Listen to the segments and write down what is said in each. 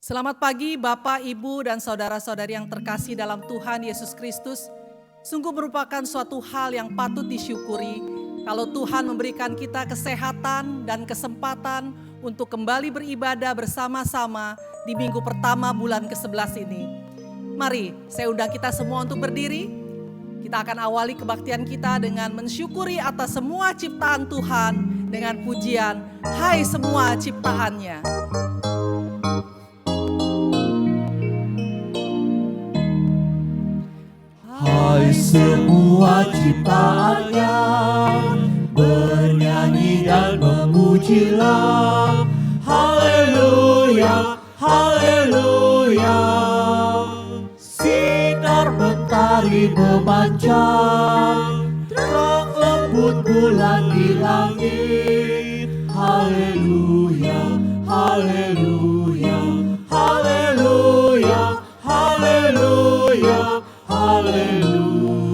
Selamat pagi Bapak, Ibu, dan saudara-saudari yang terkasih dalam Tuhan Yesus Kristus. Sungguh merupakan suatu hal yang patut disyukuri kalau Tuhan memberikan kita kesehatan dan kesempatan untuk kembali beribadah bersama-sama di minggu pertama bulan ke-11 ini. Mari saya undang kita semua untuk berdiri. Kita akan awali kebaktian kita dengan mensyukuri atas semua ciptaan Tuhan dengan pujian, "Hai semua ciptaannya." Hai semua ciptaannya, bernyanyi dan memujilah. Haleluya, haleluya. Sinar mentari memancar, terang lembut bulan di langit. Haleluya, haleluya, haleluya, haleluya. Haleluya.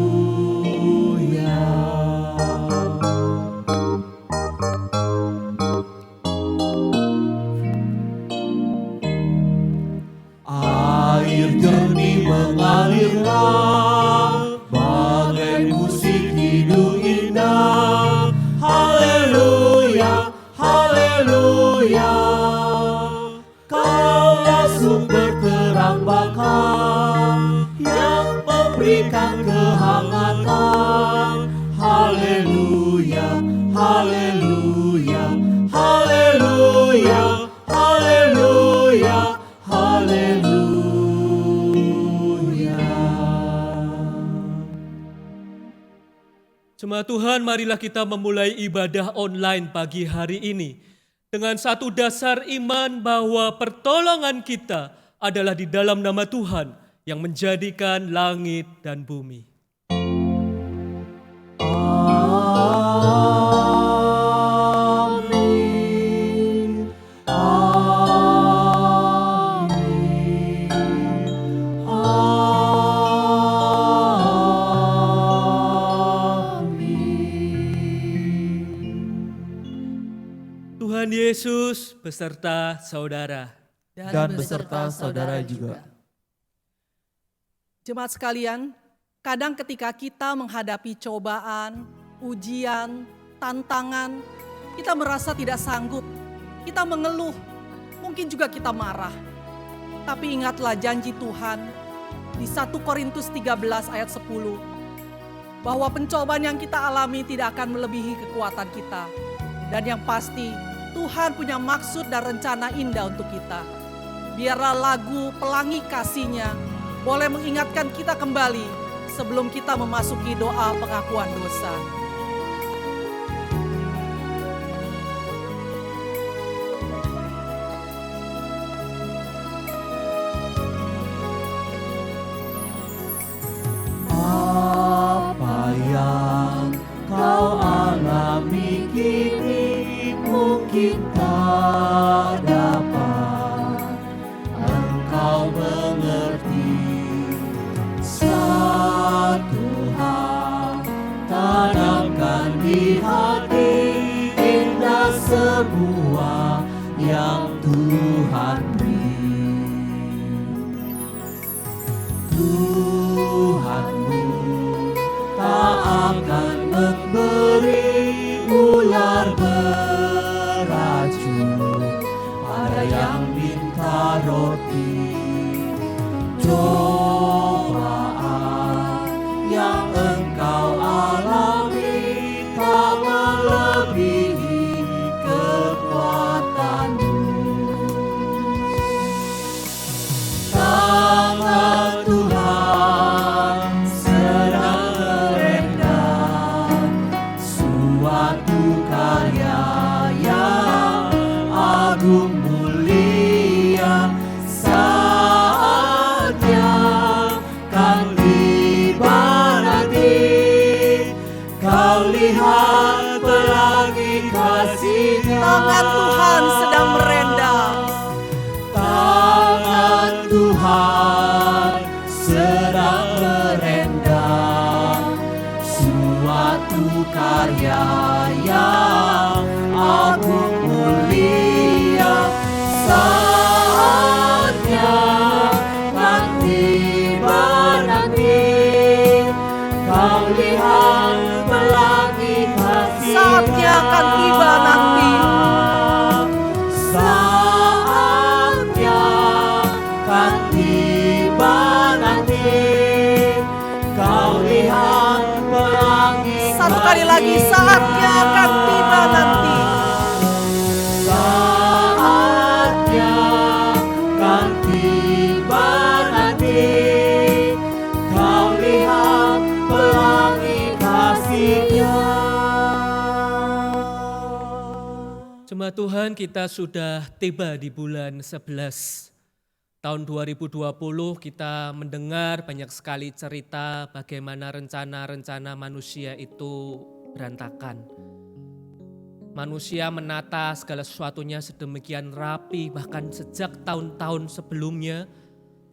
Air jernih mengalirlah, bagai musik hidup indah. Haleluya, haleluya. Kaulah sumber terang bakar yang memberikan kehangatan. Haleluya, haleluya, haleluya, haleluya, haleluya. Jemaat Tuhan, marilah kita memulai ibadah online pagi hari ini dengan satu dasar iman bahwa pertolongan kita adalah di dalam nama Tuhan yang menjadikan langit dan bumi. Amin. Amin. Amin. Tuhan Yesus beserta saudara. Dan beserta saudara juga. Jemaat sekalian, kadang ketika kita menghadapi cobaan, ujian, tantangan, kita merasa tidak sanggup, kita mengeluh, mungkin juga kita marah. Tapi ingatlah janji Tuhan di 1 Korintus 13 ayat 10, bahwa pencobaan yang kita alami tidak akan melebihi kekuatan kita. Dan yang pasti, Tuhan punya maksud dan rencana indah untuk kita. Biarlah lagu Pelangi Kasih-Nya boleh mengingatkan kita kembali sebelum kita memasuki doa pengakuan dosa. Apa yang kau alami kini mungkin tak dapat engkau mengerti. Satu hal tanamkan di hati, indah semua yang Tuhan beri. Tuhanmu tak akan memberi ular beracun pada yang minta roti. Cobaan yang engkau alami tak melebihi kekuatanmu. Tangan Tuhan sedang merendah suatu karya yang agung mulia. Saatnya kau diberkati, kau lihat pelangi kasih-Nya. Tangan Tuhan sedang merendah. Tangan Tuhan sedang merendah suatu karya yang agung mulia. Saat Saatnya kan tiba nanti, kau lihat pelangi kasih. Saatnya akan tiba nanti. Saatnya kan tiba nanti, kau lihat pelangi. Satu kali lagi, saatnya akan tiba nanti. Saatnya kan tiba nanti, kau lihat pelangi kasih-Nya. Jemaat Tuhan, kita sudah tiba di bulan 11. Tahun 2020 kita mendengar banyak sekali cerita bagaimana rencana-rencana manusia itu berantakan. Manusia menata segala sesuatunya sedemikian rapi bahkan sejak tahun-tahun sebelumnya.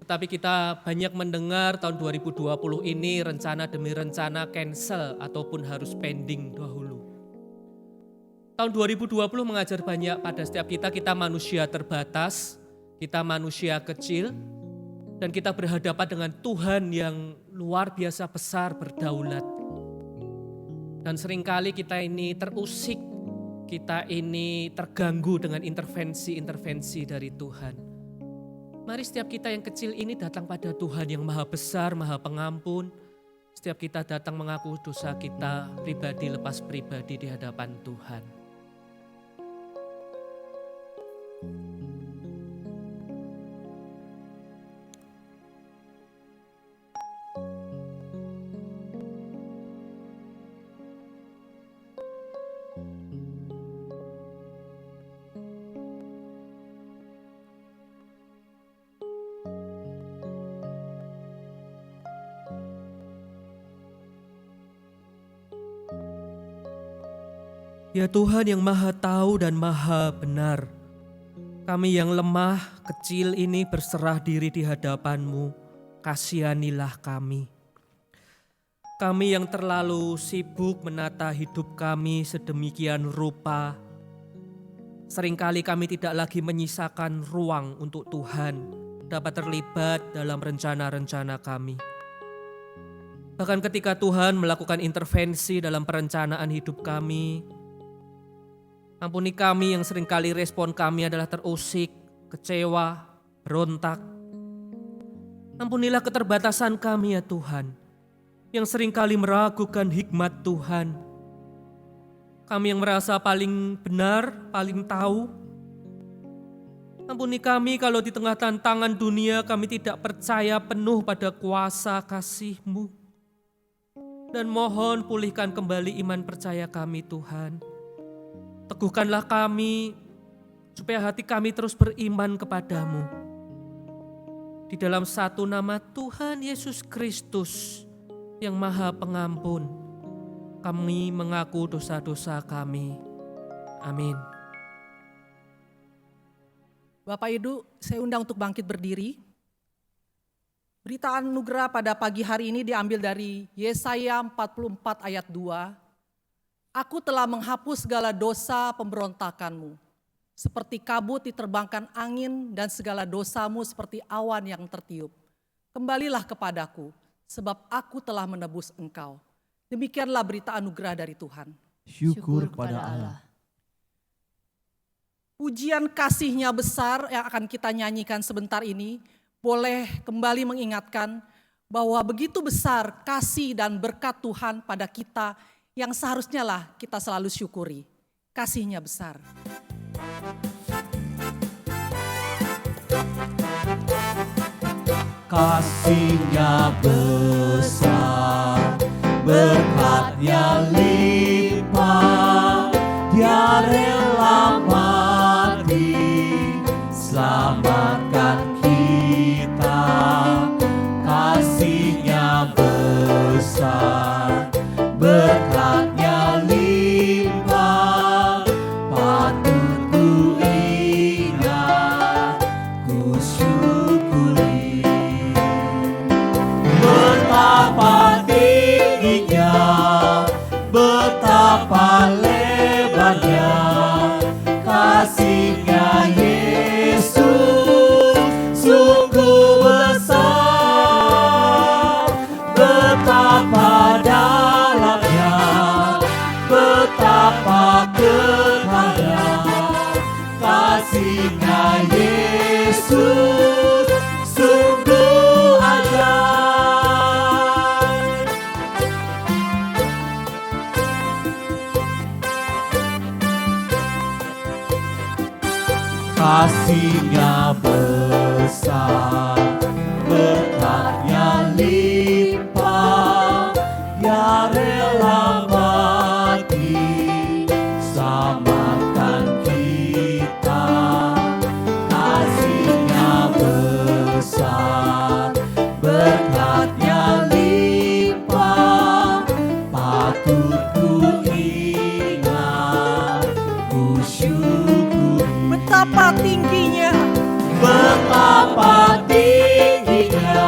Tetapi kita banyak mendengar tahun 2020 ini rencana demi rencana cancel ataupun harus pending dahulu. Tahun 2020 mengajar banyak pada setiap kita manusia terbatas, kita manusia kecil, dan kita berhadapan dengan Tuhan yang luar biasa besar berdaulat. Dan seringkali kita ini terusik, kita ini terganggu dengan intervensi-intervensi dari Tuhan. Mari setiap kita yang kecil ini datang pada Tuhan yang maha besar, maha pengampun. Setiap kita datang mengaku dosa kita pribadi lepas pribadi di hadapan Tuhan. Ya Tuhan yang maha tahu dan maha benar, kami yang lemah, kecil ini berserah diri di hadapan-Mu, kasihanilah kami. Kami yang terlalu sibuk menata hidup kami sedemikian rupa, seringkali kami tidak lagi menyisakan ruang untuk Tuhan dapat terlibat dalam rencana-rencana kami. Bahkan ketika Tuhan melakukan intervensi dalam perencanaan hidup kami, ampuni kami yang seringkali respon kami adalah terusik, kecewa, berontak. Ampunilah keterbatasan kami ya Tuhan, yang seringkali meragukan hikmat Tuhan. Kami yang merasa paling benar, paling tahu. Ampuni kami kalau di tengah tantangan dunia kami tidak percaya penuh pada kuasa kasih-Mu. Dan mohon pulihkan kembali iman percaya kami Tuhan. Teguhkanlah kami supaya hati kami terus beriman kepadamu. Di dalam satu nama Tuhan Yesus Kristus yang maha pengampun, kami mengaku dosa-dosa kami. Amin. Bapak Ibu, saya undang untuk bangkit berdiri. Berita anugerah pada pagi hari ini diambil dari Yesaya 44 ayat 2. Aku telah menghapus segala dosa pemberontakanmu, seperti kabut diterbangkan angin dan segala dosamu seperti awan yang tertiup. Kembalilah kepadaku, sebab aku telah menebus engkau. Demikianlah berita anugerah dari Tuhan. Syukur kepada Allah. Pujian kasih-Nya besar yang akan kita nyanyikan sebentar ini, boleh kembali mengingatkan bahwa begitu besar kasih dan berkat Tuhan pada kita, yang seharusnya lah kita selalu syukuri. Kasih-Nya besar. Kasih-Nya besar, berkat-Nya limpah, Dia rela mati, selamatkan kita. Kasih-Nya besar, berkat-Nya limpah, patut ku ingat, ku syukuri. Betapa tingginya, Kasihnya Yesus sungguh ajaib. Kasihnya besar, berkatnya limpah, dia rela mati, selamatkan kita. Kasihnya besar, berkatnya limpah, patut ku ingat, ku syukuri. Betapa tingginya, Betapa tingginya,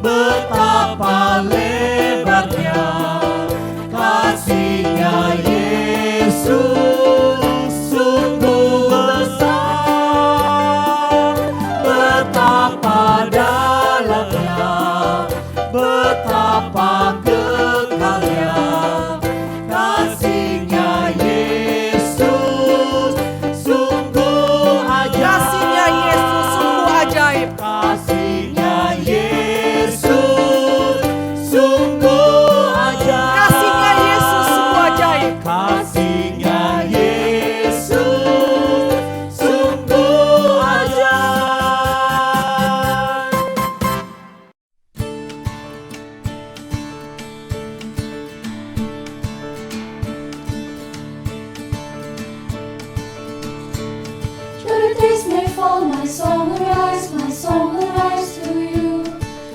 betapa lebarnya kasihnya Yesus sungguh besar. Betapa dalamnya, betapa kekalnya kasihnya Yesus sungguh ajaib. kasihnya Yesus sungguh ajaib. Kasihnya Yesus sungguh ajaib. Kasihnya Yesus sungguh ajaib. Kasihnya Yesus sungguh ajaib. Though the days may fall, my song will rise to you.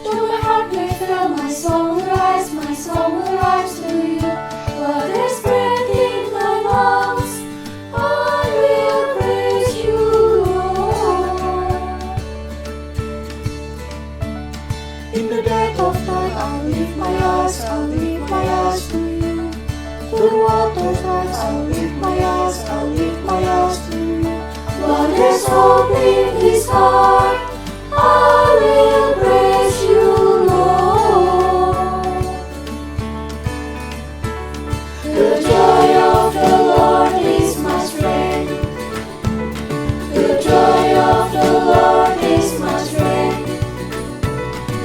Though my heart may fail, my song will rise to you. While there's breath in my lungs, I will praise you, Lord. In the dead of night, I'll lift my eyes to you. Through the waters rise, I'll lift my eyes to you. While there's hope in this heart, I will praise you, Lord. The joy of the Lord is my strength. The joy of the Lord is my strength.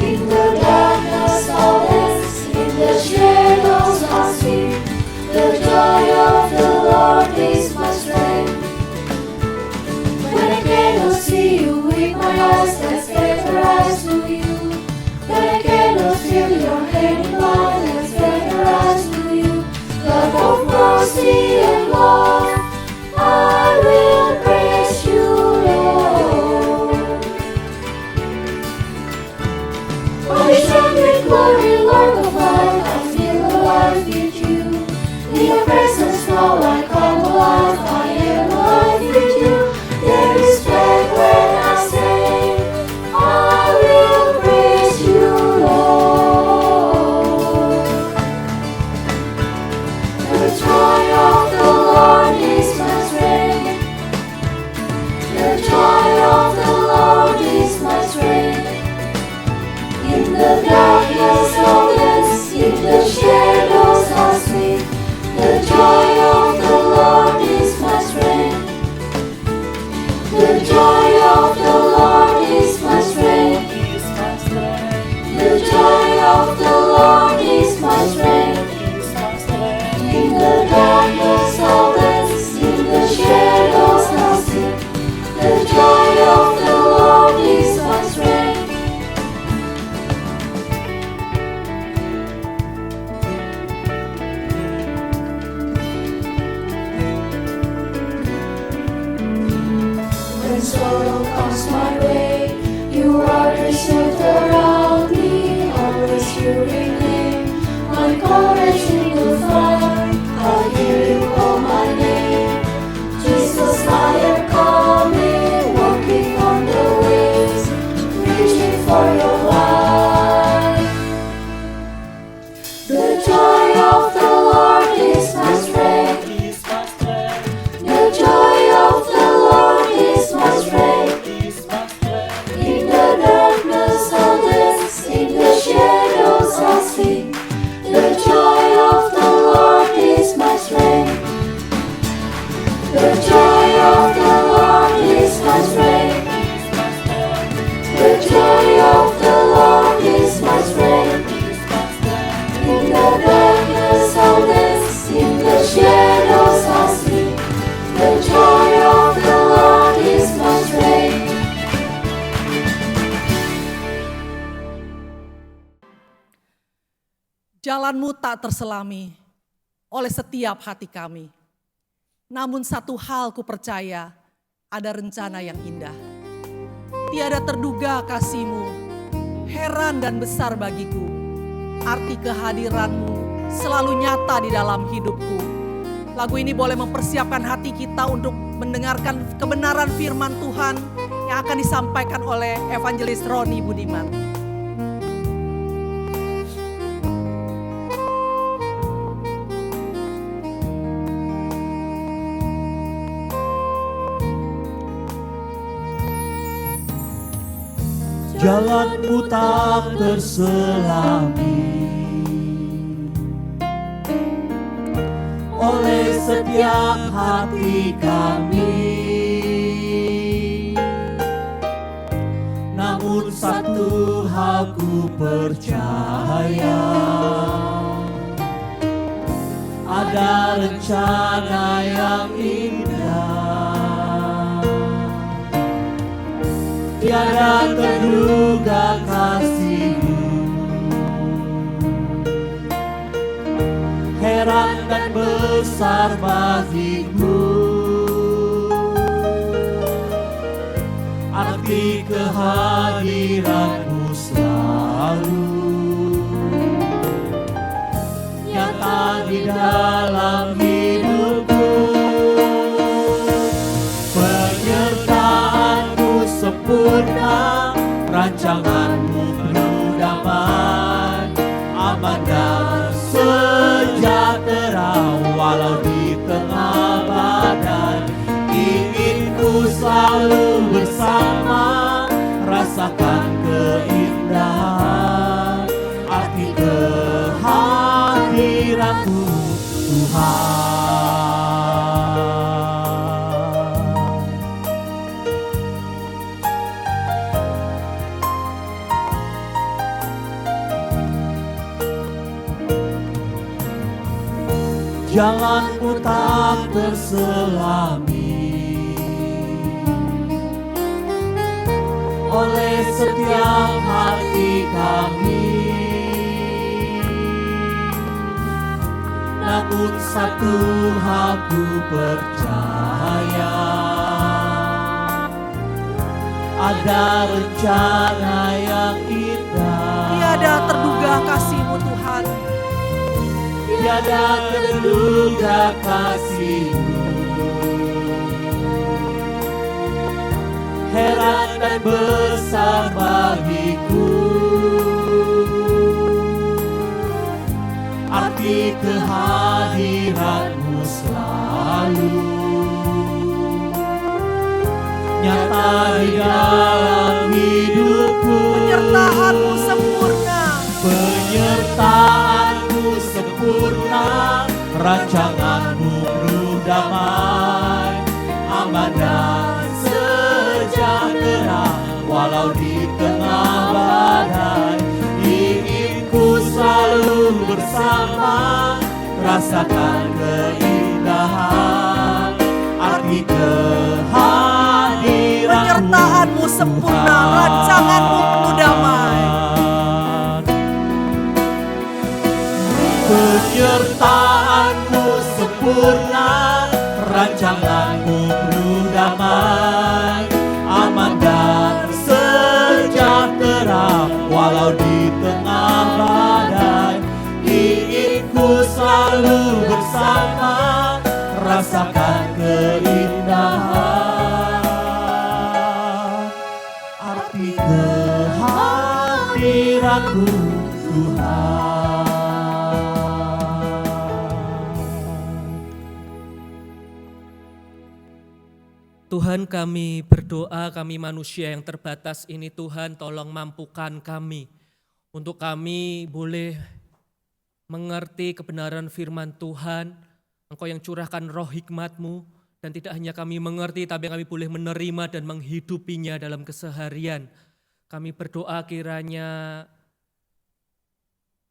In the darkness I'll dance, in the shadows I'll sing. The joy of the Lord is my strength. When I cannot see you with my eyes, let's get our eyes to you. When I cannot feel your hand in mine, let's get our eyes to you. God of mercy and love, I will praise you, Lord. I shine with glory, Lord of light, I feel alive with you. In your presence now I come alive, I am alive with you. There is strength when I say, I will praise you, Lord. The joy of the Lord is my strength. The joy of the Lord is my strength. In the darkness I'll dance, in the shadows I'll sleep. The joy of the Lord is my strength. The joy of the Lord is my strength. The joy of the Lord is my strength. In the darkness I'll dance, in the shadows I'll sing. The joy of the Lord is my strength. When sorrow comes my way, you are the shelter around me, always you remain. My courage in the fight, I hear you call my name. Jesus, I am coming, walking on the waves, reaching for your light. The joy of the Lord is my strength. The joy of the Lord is my strength. Jalan-Mu tak terselami oleh setiap hati kami. Namun satu hal ku percaya, ada rencana yang indah. Tiada terduga kasih-Mu, heran dan besar bagiku. Arti kehadiran-Mu selalu nyata di dalam hidupku. Lagu ini boleh mempersiapkan hati kita untuk mendengarkan kebenaran firman Tuhan yang akan disampaikan oleh Evangelis Roni Budiman. Jalan-Mu tak terselami oleh setiap hati kami. Namun satu hal ku percaya, ada rencana yang indah. Tiada terduga kasih-Mu, heran dan besar bagiku. Arti kehadiran-Mu selalu nyata di dalam hidupku. Penyertaan-Mu sempurna, rancangan-Mu penuh damai, aman dan sejahtera walau di tengah badai. Ingin ku selalu bersama, rasakan keindahan arti kehadiran-Mu Tuhan. Jalan-Mu tak terselami oleh setiap hati kami. Namun satu hal ku percaya, ada rencana yang indah. Tiada terduga kasih-Mu Tuhan. Tiada terduga kasih-Mu, heran dan besar bagiku. Arti kehadiran-Mu selalu nyata di dalam hidupku. Penyertaan-Mu sempurna. Penyertaan-Mu sempurna, rancangan-Mu penuh damai, aman dan sejahtera walau di tengah badai. Ingin ku selalu bersama, rasakan keindahan arti kehadiran-Mu. Penyertaan-Mu sempurna, rancangan-Mu penuh damai. Penyertaan-Mu sempurna, rancangan-Mu penuh damai, aman dan sejahtera walau di tengah badai. Ingin ku selalu bersama, rasakan keindahan arti kehadiran-Mu Tuhan. Tuhan, kami berdoa, kami manusia yang terbatas ini, Tuhan tolong mampukan kami untuk kami boleh mengerti kebenaran firman Tuhan. Engkau yang curahkan roh hikmat-Mu, dan tidak hanya kami mengerti, tapi kami boleh menerima dan menghidupinya dalam keseharian. Kami berdoa kiranya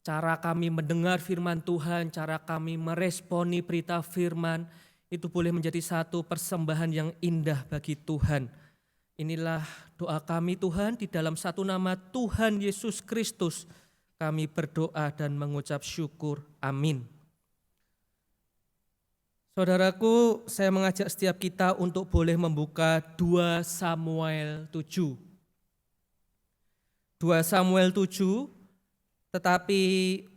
cara kami mendengar firman Tuhan, cara kami meresponi berita firman, itu boleh menjadi satu persembahan yang indah bagi Tuhan. Inilah doa kami Tuhan, di dalam satu nama Tuhan Yesus Kristus kami berdoa dan mengucap syukur. Amin. Saudaraku, saya mengajak setiap kita untuk boleh membuka 2 Samuel 7. 2 Samuel 7, tetapi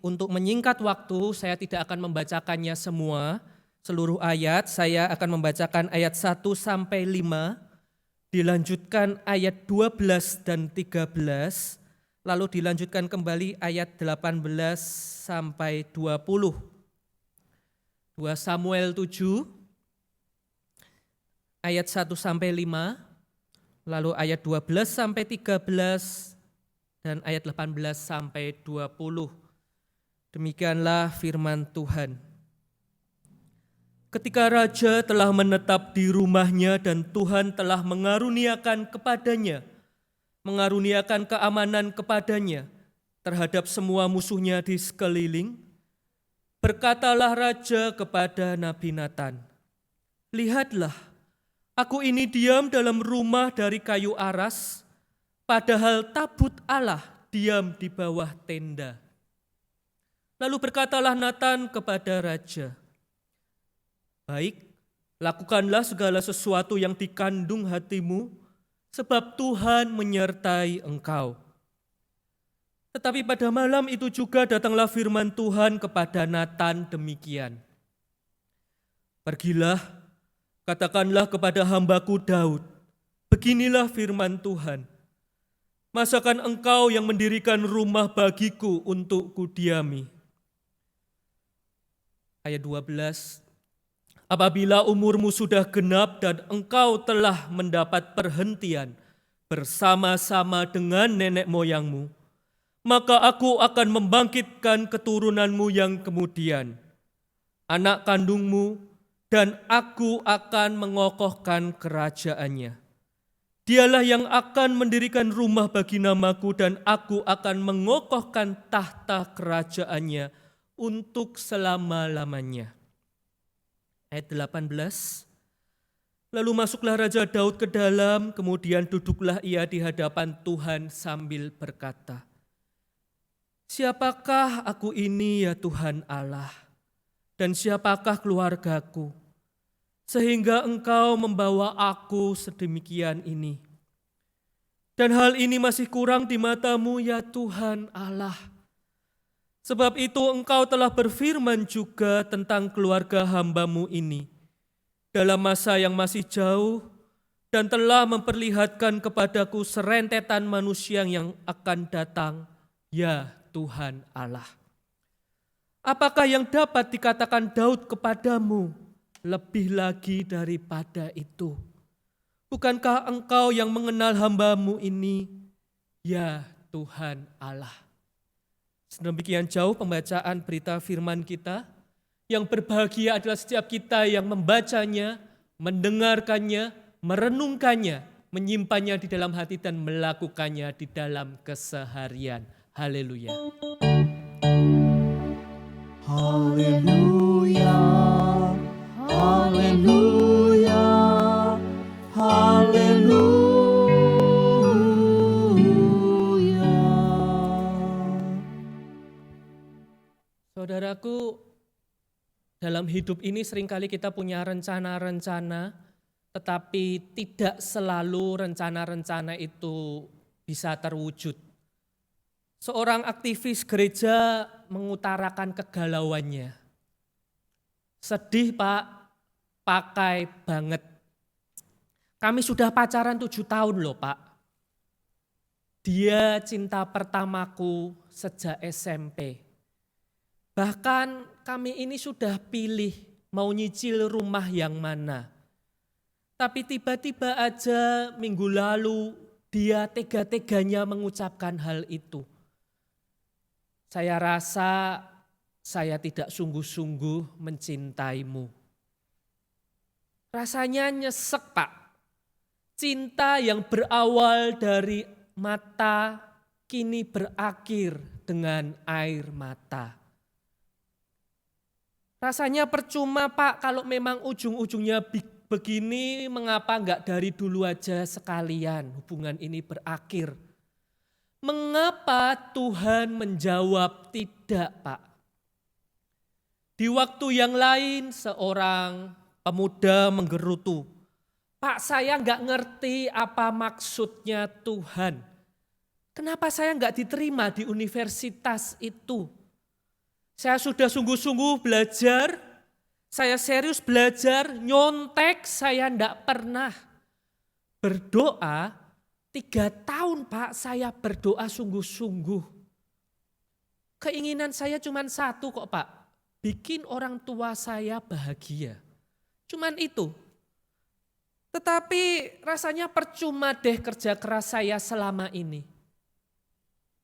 untuk menyingkat waktu saya tidak akan membacakannya semua, seluruh ayat. Saya akan membacakan ayat 1 sampai 5, dilanjutkan ayat 12 dan 13, lalu dilanjutkan kembali ayat 18 sampai 20. 2 Samuel 7, ayat 1 sampai 5, lalu ayat 12 sampai 13, dan ayat 18 sampai 20. Demikianlah firman Tuhan. Ketika raja telah menetap di rumahnya dan Tuhan telah mengaruniakan keamanan kepadanya terhadap semua musuhnya di sekeliling, berkatalah raja kepada Nabi Natan, "Lihatlah, aku ini diam dalam rumah dari kayu aras, padahal tabut Allah diam di bawah tenda." Lalu berkatalah Natan kepada raja, "Baik, lakukanlah segala sesuatu yang dikandung hatimu, sebab Tuhan menyertai engkau." Tetapi pada malam itu juga datanglah firman Tuhan kepada Natan demikian, "Pergilah, katakanlah kepada hambaku Daud, beginilah firman Tuhan, masakan engkau yang mendirikan rumah bagiku untuk kudiami?" Ayat 12, "Apabila umurmu sudah genap dan engkau telah mendapat perhentian bersama-sama dengan nenek moyangmu, maka aku akan membangkitkan keturunanmu yang kemudian, anak kandungmu, dan aku akan mengokohkan kerajaannya. Dialah yang akan mendirikan rumah bagi namaku dan aku akan mengokohkan tahta kerajaannya untuk selama-lamanya." Ayat 18, "Lalu masuklah Raja Daud ke dalam, kemudian duduklah ia di hadapan Tuhan sambil berkata, 'Siapakah aku ini ya Tuhan Allah, dan siapakah keluargaku, sehingga engkau membawa aku sedemikian ini? Dan hal ini masih kurang di matamu ya Tuhan Allah. Sebab itu engkau telah berfirman juga tentang keluarga hambamu ini dalam masa yang masih jauh, dan telah memperlihatkan kepadaku serentetan manusia yang akan datang, ya Tuhan Allah. Apakah yang dapat dikatakan Daud kepadamu lebih lagi daripada itu? Bukankah engkau yang mengenal hambamu ini, ya Tuhan Allah?'" Sedemikian jauh pembacaan berita firman kita. Yang berbahagia adalah setiap kita yang membacanya, mendengarkannya, merenungkannya, menyimpannya di dalam hati dan melakukannya di dalam keseharian. Haleluya. Haleluya, haleluya, haleluya. Saudaraku, dalam hidup ini seringkali kita punya rencana-rencana, tetapi tidak selalu rencana-rencana itu bisa terwujud. Seorang aktivis gereja mengutarakan kegalauannya. "Sedih Pak, pakai banget. Kami sudah pacaran 7 tahun loh Pak. Dia cinta pertamaku sejak SMP. Bahkan kami ini sudah pilih mau nyicil rumah yang mana. Tapi tiba-tiba aja minggu lalu dia tega-teganya mengucapkan hal itu. Saya rasa saya tidak sungguh-sungguh mencintaimu." Rasanya nyesek Pak. Cinta yang berawal dari mata kini berakhir dengan air mata. Rasanya percuma Pak, kalau memang ujung-ujungnya begini, mengapa enggak dari dulu aja sekalian hubungan ini berakhir. Mengapa Tuhan menjawab tidak, Pak? Di waktu yang lain seorang pemuda menggerutu, Pak, saya nggak ngerti apa maksudnya Tuhan. Kenapa saya nggak diterima di universitas itu? Saya sudah sungguh-sungguh belajar, saya serius belajar, nyontek saya nggak pernah. Berdoa, 3 tahun Pak saya berdoa sungguh-sungguh. Keinginan saya cuma satu kok Pak, bikin orang tua saya bahagia. Cuman itu. Tetapi rasanya percuma deh kerja keras saya selama ini.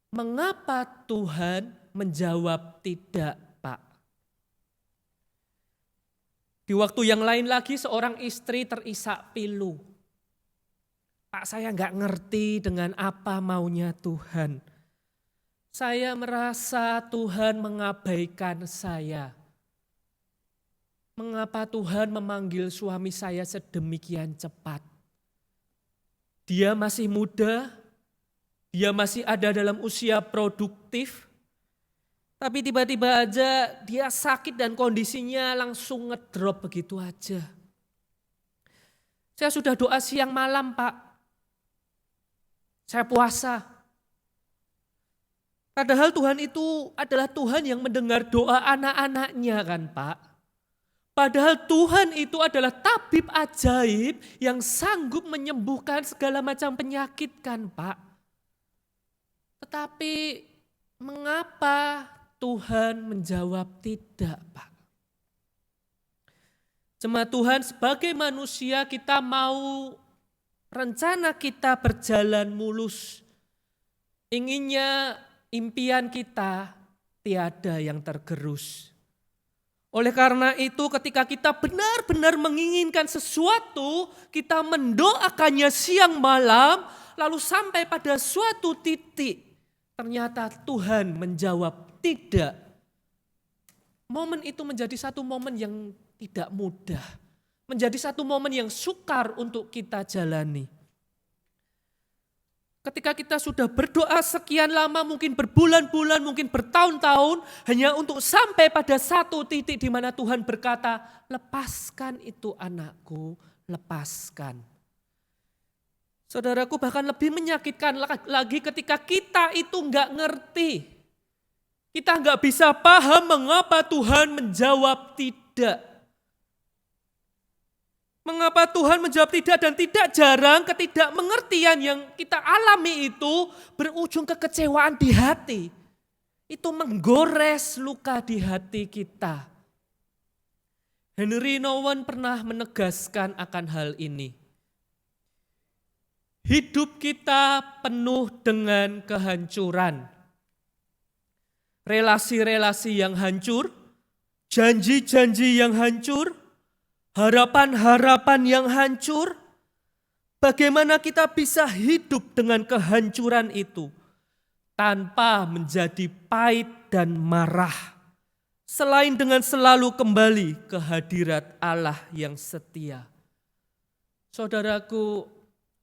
Mengapa Tuhan menjawab tidak, Pak? Di waktu yang lain lagi seorang istri terisak pilu. Pak, saya nggak ngerti dengan apa maunya Tuhan. Saya merasa Tuhan mengabaikan saya. Mengapa Tuhan memanggil suami saya sedemikian cepat? Dia masih muda, dia masih ada dalam usia produktif, tapi tiba-tiba aja dia sakit dan kondisinya langsung ngedrop begitu aja. Saya sudah doa siang malam, Pak. Saya puasa. Padahal Tuhan itu adalah Tuhan yang mendengar doa anak-anaknya kan Pak. Padahal Tuhan itu adalah tabib ajaib yang sanggup menyembuhkan segala macam penyakit kan Pak. Tetapi mengapa Tuhan menjawab tidak Pak? Jemaat Tuhan, sebagai manusia kita mau rencana kita berjalan mulus. Inginnya impian kita tiada yang tergerus. Oleh karena itu ketika kita benar-benar menginginkan sesuatu, kita mendoakannya siang malam, lalu sampai pada suatu titik, ternyata Tuhan menjawab tidak. Momen itu menjadi satu momen yang tidak mudah. Menjadi satu momen yang sukar untuk kita jalani. Ketika kita sudah berdoa sekian lama, mungkin berbulan-bulan, mungkin bertahun-tahun, hanya untuk sampai pada satu titik di mana Tuhan berkata, lepaskan itu anakku, lepaskan. Saudaraku, bahkan lebih menyakitkan lagi ketika kita itu enggak ngerti. Kita enggak bisa paham mengapa Tuhan menjawab tidak. Mengapa Tuhan menjawab tidak dan tidak jarang ketidakmengertian yang kita alami itu berujung kekecewaan di hati. Itu menggores luka di hati kita. Henry Nouwen pernah menegaskan akan hal ini. Hidup kita penuh dengan kehancuran. Relasi-relasi yang hancur, janji-janji yang hancur, harapan-harapan yang hancur. Bagaimana kita bisa hidup dengan kehancuran itu tanpa menjadi pahit dan marah, selain dengan selalu kembali ke hadirat Allah yang setia. Saudaraku,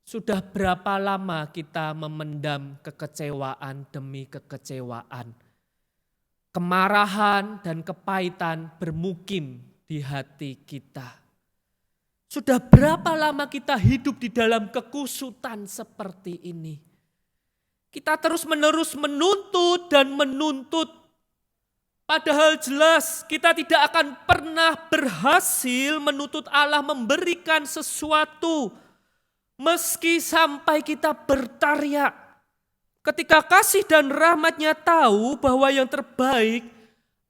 sudah berapa lama kita memendam kekecewaan demi kekecewaan? Kemarahan dan kepahitan bermukim di hati kita. Sudah berapa lama kita hidup di dalam kekusutan seperti ini? Kita terus-menerus menuntut dan menuntut. Padahal jelas kita tidak akan pernah berhasil menuntut Allah memberikan sesuatu. Meski sampai kita berteriak. Ketika kasih dan rahmat-Nya tahu bahwa yang terbaik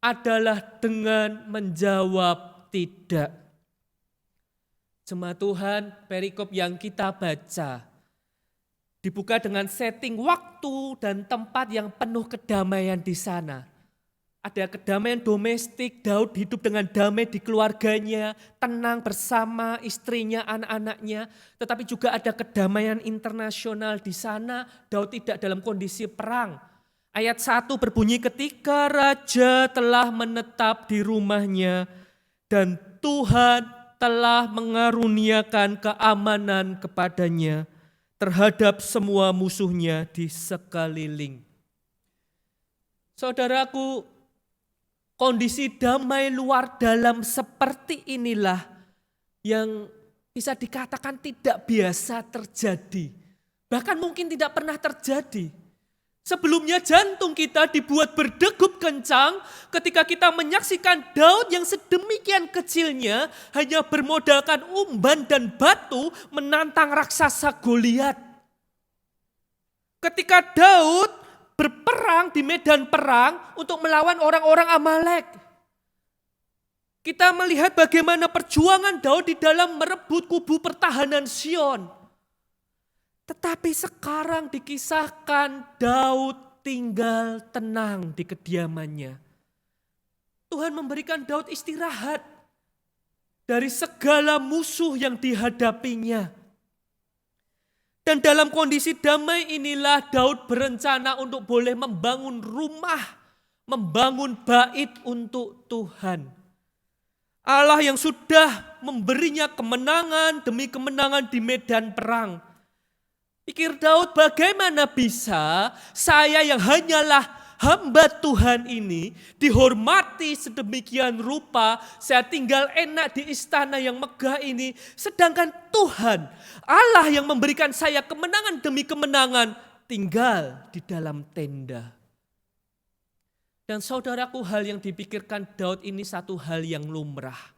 adalah dengan menjawab tidak. Jemaat Tuhan, perikop yang kita baca dibuka dengan setting waktu dan tempat yang penuh kedamaian di sana. Ada kedamaian domestik, Daud hidup dengan damai di keluarganya, tenang bersama istrinya, anak-anaknya. Tetapi juga ada kedamaian internasional di sana, Daud tidak dalam kondisi perang. Ayat 1 berbunyi ketika raja telah menetap di rumahnya dan Tuhan telah mengaruniakan keamanan kepadanya terhadap semua musuhnya di sekeliling. Saudaraku, kondisi damai luar dalam seperti inilah yang bisa dikatakan tidak biasa terjadi. Bahkan mungkin tidak pernah terjadi. Sebelumnya jantung kita dibuat berdegup kencang ketika kita menyaksikan Daud yang sedemikian kecilnya hanya bermodalkan umban dan batu menantang raksasa Goliat. Ketika Daud berperang di medan perang untuk melawan orang-orang Amalek. Kita melihat bagaimana perjuangan Daud di dalam merebut kubu pertahanan Sion. Tetapi sekarang dikisahkan Daud tinggal tenang di kediamannya. Tuhan memberikan Daud istirahat dari segala musuh yang dihadapinya. Dan dalam kondisi damai inilah Daud berencana untuk boleh membangun rumah, membangun bait untuk Tuhan. Allah yang sudah memberinya kemenangan demi kemenangan di medan perang. Pikir Daud, bagaimana bisa saya yang hanyalah hamba Tuhan ini dihormati sedemikian rupa, saya tinggal enak di istana yang megah ini, sedangkan Tuhan, Allah yang memberikan saya kemenangan demi kemenangan, tinggal di dalam tenda. Dan saudaraku, hal yang dipikirkan Daud ini satu hal yang lumrah.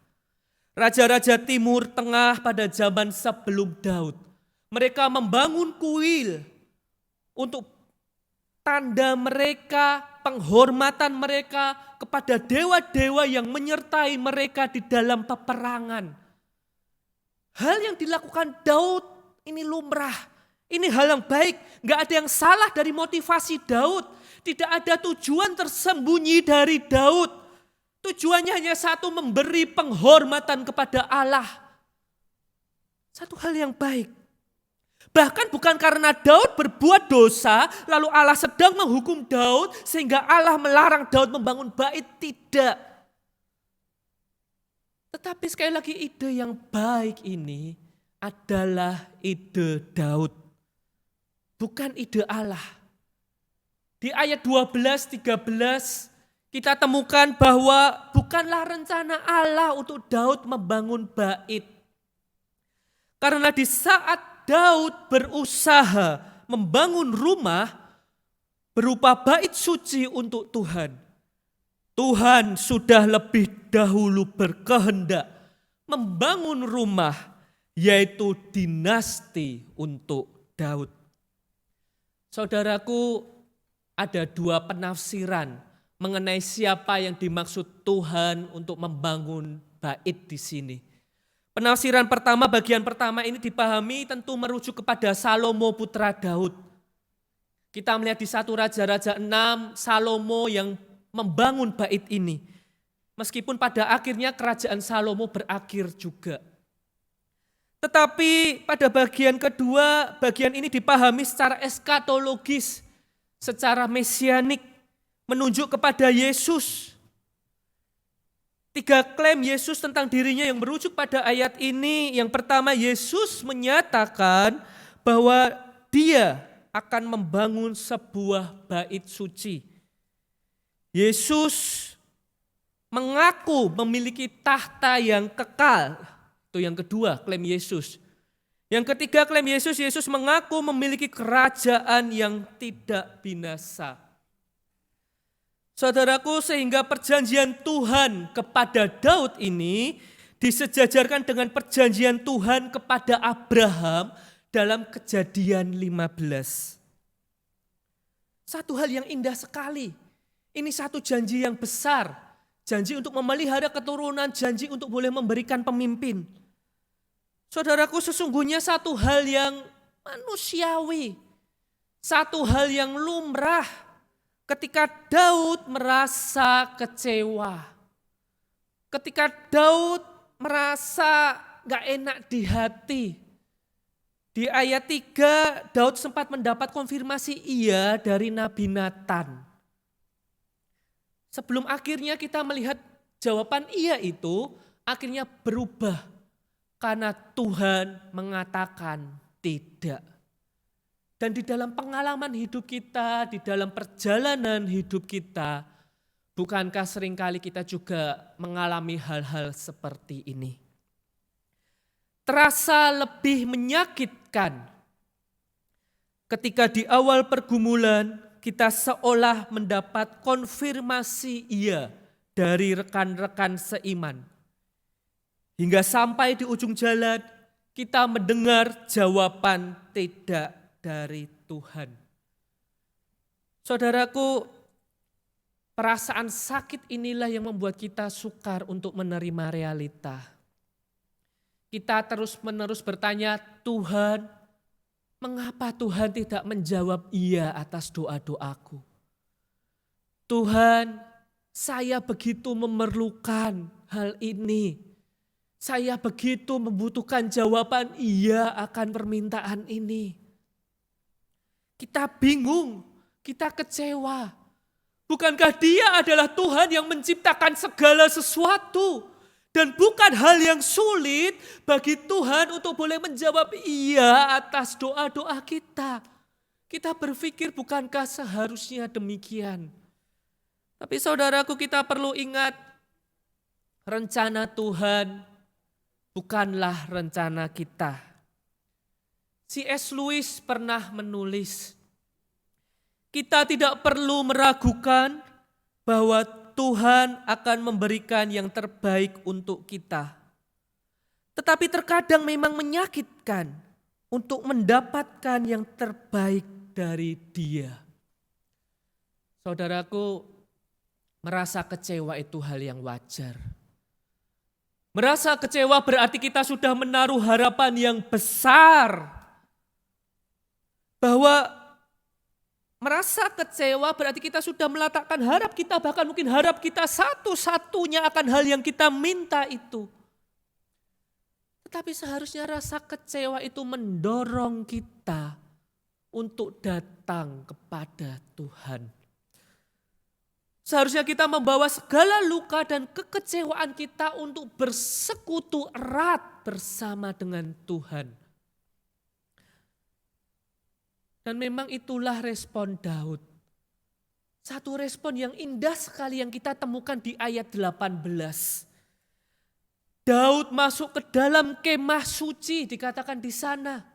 Raja-raja Timur Tengah pada zaman sebelum Daud, mereka membangun kuil untuk tanda mereka, penghormatan mereka kepada dewa-dewa yang menyertai mereka di dalam peperangan. Hal yang dilakukan Daud ini lumrah, ini hal yang baik, gak ada yang salah dari motivasi Daud. Tidak ada tujuan tersembunyi dari Daud. Tujuannya hanya satu, memberi penghormatan kepada Allah. Satu hal yang baik. Bahkan bukan karena Daud berbuat dosa, lalu Allah sedang menghukum Daud, sehingga Allah melarang Daud membangun bait, tidak. Tetapi sekali lagi ide yang baik ini adalah ide Daud, bukan ide Allah. Di ayat 12-13 kita temukan bahwa bukanlah rencana Allah untuk Daud membangun bait. Karena di saat Daud berusaha membangun rumah berupa bait suci untuk Tuhan, Tuhan sudah lebih dahulu berkehendak membangun rumah, yaitu dinasti untuk Daud. Saudaraku, ada dua penafsiran mengenai siapa yang dimaksud Tuhan untuk membangun bait di sini. Penafsiran pertama, bagian pertama ini dipahami tentu merujuk kepada Salomo putra Daud. Kita melihat di 1 Raja-Raja 6, Salomo yang membangun bait ini. Meskipun pada akhirnya kerajaan Salomo berakhir juga. Tetapi pada bagian kedua, bagian ini dipahami secara eskatologis, secara mesianik, menunjuk kepada Yesus. 3 klaim Yesus tentang dirinya yang merujuk pada ayat ini. Yang pertama, Yesus menyatakan bahwa Dia akan membangun sebuah bait suci. Yesus mengaku memiliki tahta yang kekal. Itu yang kedua, klaim Yesus. Yang ketiga, klaim Yesus, Yesus mengaku memiliki kerajaan yang tidak binasa. Saudaraku, sehingga perjanjian Tuhan kepada Daud ini disejajarkan dengan perjanjian Tuhan kepada Abraham dalam Kejadian 15. Satu hal yang indah sekali. Ini satu janji yang besar. Janji untuk memelihara keturunan, janji untuk boleh memberikan pemimpin. Saudaraku, sesungguhnya satu hal yang manusiawi. Satu hal yang lumrah. Ketika Daud merasa kecewa, ketika Daud merasa gak enak di hati, di ayat 3 Daud sempat mendapat konfirmasi iya dari Nabi Nathan. Sebelum akhirnya kita melihat jawaban iya itu akhirnya berubah karena Tuhan mengatakan tidak. Dan di dalam pengalaman hidup kita, di dalam perjalanan hidup kita, bukankah seringkali kita juga mengalami hal-hal seperti ini? Terasa lebih menyakitkan ketika di awal pergumulan kita seolah mendapat konfirmasi iya dari rekan-rekan seiman. Hingga sampai di ujung jalan kita mendengar jawaban tidak dari Tuhan. Saudaraku, perasaan sakit inilah yang membuat kita sukar untuk menerima realita. Kita terus-menerus bertanya, Tuhan, mengapa Tuhan tidak menjawab iya atas doa-doaku? Tuhan, saya begitu memerlukan hal ini. Saya begitu membutuhkan jawaban iya akan permintaan ini. Kita bingung, kita kecewa. Bukankah Dia adalah Tuhan yang menciptakan segala sesuatu? Dan bukan hal yang sulit bagi Tuhan untuk boleh menjawab iya atas doa-doa kita. Kita berpikir bukankah seharusnya demikian? Tapi saudaraku, kita perlu ingat rencana Tuhan bukanlah rencana kita. C.S. Lewis pernah menulis, kita tidak perlu meragukan bahwa Tuhan akan memberikan yang terbaik untuk kita. Tetapi terkadang memang menyakitkan untuk mendapatkan yang terbaik dari Dia. Saudaraku, merasa kecewa itu hal yang wajar. Merasa kecewa berarti kita sudah menaruh harapan yang besar. Bahwa merasa kecewa berarti kita sudah meletakkan harap kita, bahkan mungkin harap kita satu-satunya akan hal yang kita minta itu. Tetapi seharusnya rasa kecewa itu mendorong kita untuk datang kepada Tuhan. Seharusnya kita membawa segala luka dan kekecewaan kita untuk bersekutu erat bersama dengan Tuhan. Dan memang itulah respon Daud. Satu respon yang indah sekali yang kita temukan di ayat 18. Daud masuk ke dalam kemah suci, dikatakan di sana.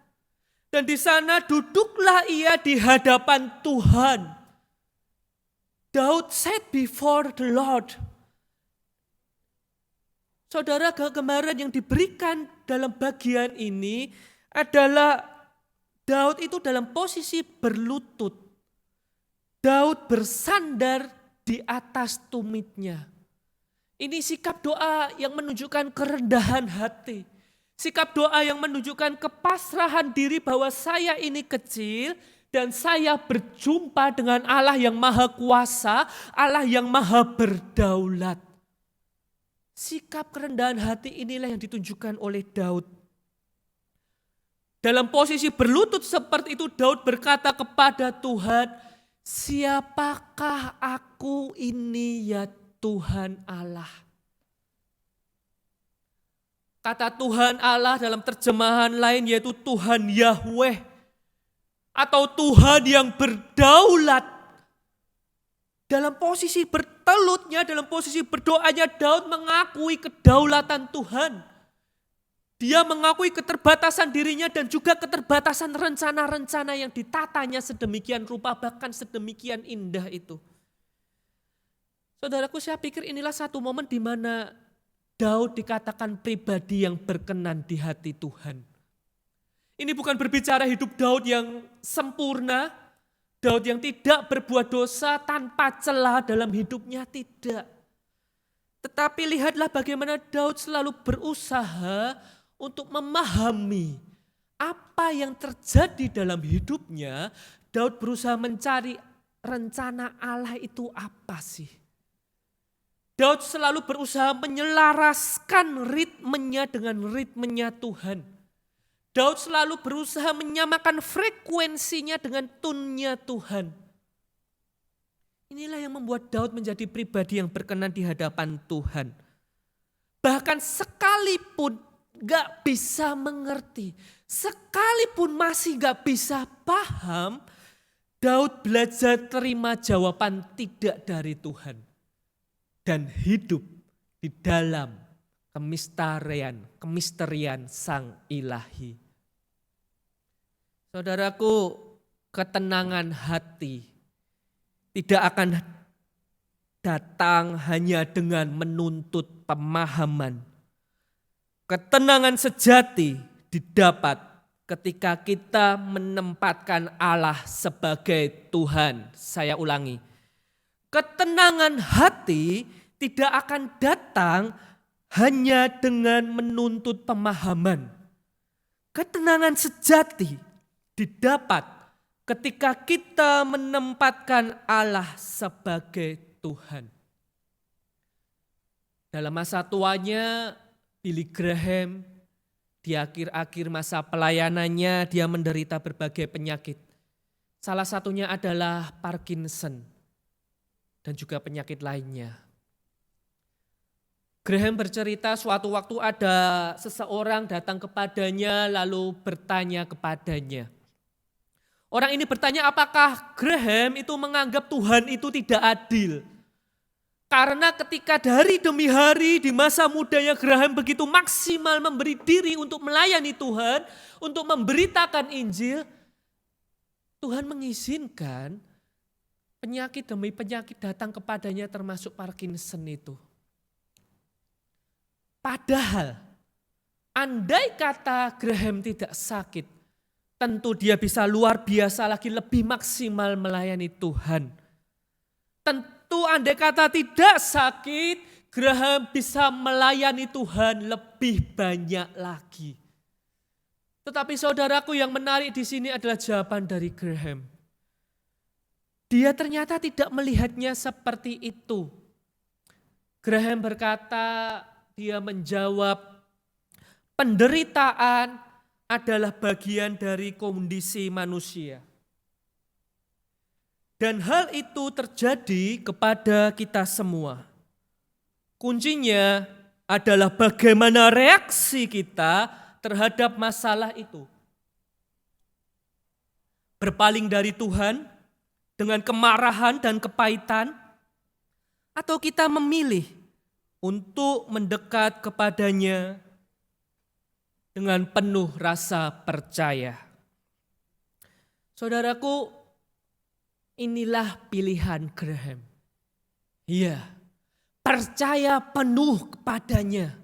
Dan di sana duduklah ia di hadapan Tuhan. Daud sat before the Lord. Saudara, gambaran yang diberikan dalam bagian ini adalah Daud itu dalam posisi berlutut. Daud bersandar di atas tumitnya. Ini sikap doa yang menunjukkan kerendahan hati. Sikap doa yang menunjukkan kepasrahan diri bahwa saya ini kecil dan saya berjumpa dengan Allah yang maha kuasa, Allah yang maha berdaulat. Sikap kerendahan hati inilah yang ditunjukkan oleh Daud. Dalam posisi berlutut seperti itu Daud berkata kepada Tuhan, siapakah aku ini ya Tuhan Allah? Kata Tuhan Allah dalam terjemahan lain yaitu Tuhan Yahweh atau Tuhan yang berdaulat. Dalam posisi bertelutnya, dalam posisi berdoanya Daud mengakui kedaulatan Tuhan. Dia mengakui keterbatasan dirinya dan juga keterbatasan rencana-rencana yang ditatanya sedemikian rupa, bahkan sedemikian indah itu. Saudaraku, saya pikir inilah satu momen di mana Daud dikatakan pribadi yang berkenan di hati Tuhan. Ini bukan berbicara hidup Daud yang sempurna, Daud yang tidak berbuat dosa tanpa celah dalam hidupnya, tidak. Tetapi lihatlah bagaimana Daud selalu berusaha untuk memahami apa yang terjadi dalam hidupnya. Daud berusaha mencari rencana Allah itu apa sih. Daud selalu berusaha menyelaraskan ritmenya dengan ritmenya Tuhan. Daud selalu berusaha menyamakan frekuensinya dengan tunnya Tuhan. Inilah yang membuat Daud menjadi pribadi yang berkenan di hadapan Tuhan. Bahkan sekalipun gak bisa mengerti, sekalipun masih gak bisa paham, Daud belajar terima jawaban tidak dari Tuhan. Dan hidup di dalam kemisterian Sang Ilahi. Saudaraku, ketenangan hati tidak akan datang hanya dengan menuntut pemahaman. Ketenangan sejati didapat ketika kita menempatkan Allah sebagai Tuhan. Saya ulangi, ketenangan hati tidak akan datang hanya dengan menuntut pemahaman. Ketenangan sejati didapat ketika kita menempatkan Allah sebagai Tuhan. Dalam masa tuanya, Billy Graham di akhir-akhir masa pelayanannya dia menderita berbagai penyakit. Salah satunya adalah Parkinson dan juga penyakit lainnya. Graham bercerita suatu waktu ada seseorang datang kepadanya lalu bertanya kepadanya. Orang ini bertanya apakah Graham itu menganggap Tuhan itu tidak adil. Karena ketika dari demi hari di masa mudanya Graham begitu maksimal memberi diri untuk melayani Tuhan, untuk memberitakan Injil, Tuhan mengizinkan penyakit demi penyakit datang kepadanya termasuk Parkinson itu. Padahal andai kata Graham tidak sakit, tentu dia bisa luar biasa lagi lebih maksimal melayani Tuhan. Tentu andai kata tidak sakit, Graham bisa melayani Tuhan lebih banyak lagi. Tetapi saudaraku, yang menarik di sini adalah jawaban dari Graham. Dia ternyata tidak melihatnya seperti itu. Graham berkata, dia menjawab, penderitaan adalah bagian dari kondisi manusia. Dan hal itu terjadi kepada kita semua. Kuncinya adalah bagaimana reaksi kita terhadap masalah itu. Berpaling dari Tuhan dengan kemarahan dan kepahitan, atau kita memilih untuk mendekat kepadanya dengan penuh rasa percaya. Saudaraku, inilah pilihan Graham. Iya, percaya penuh kepadanya.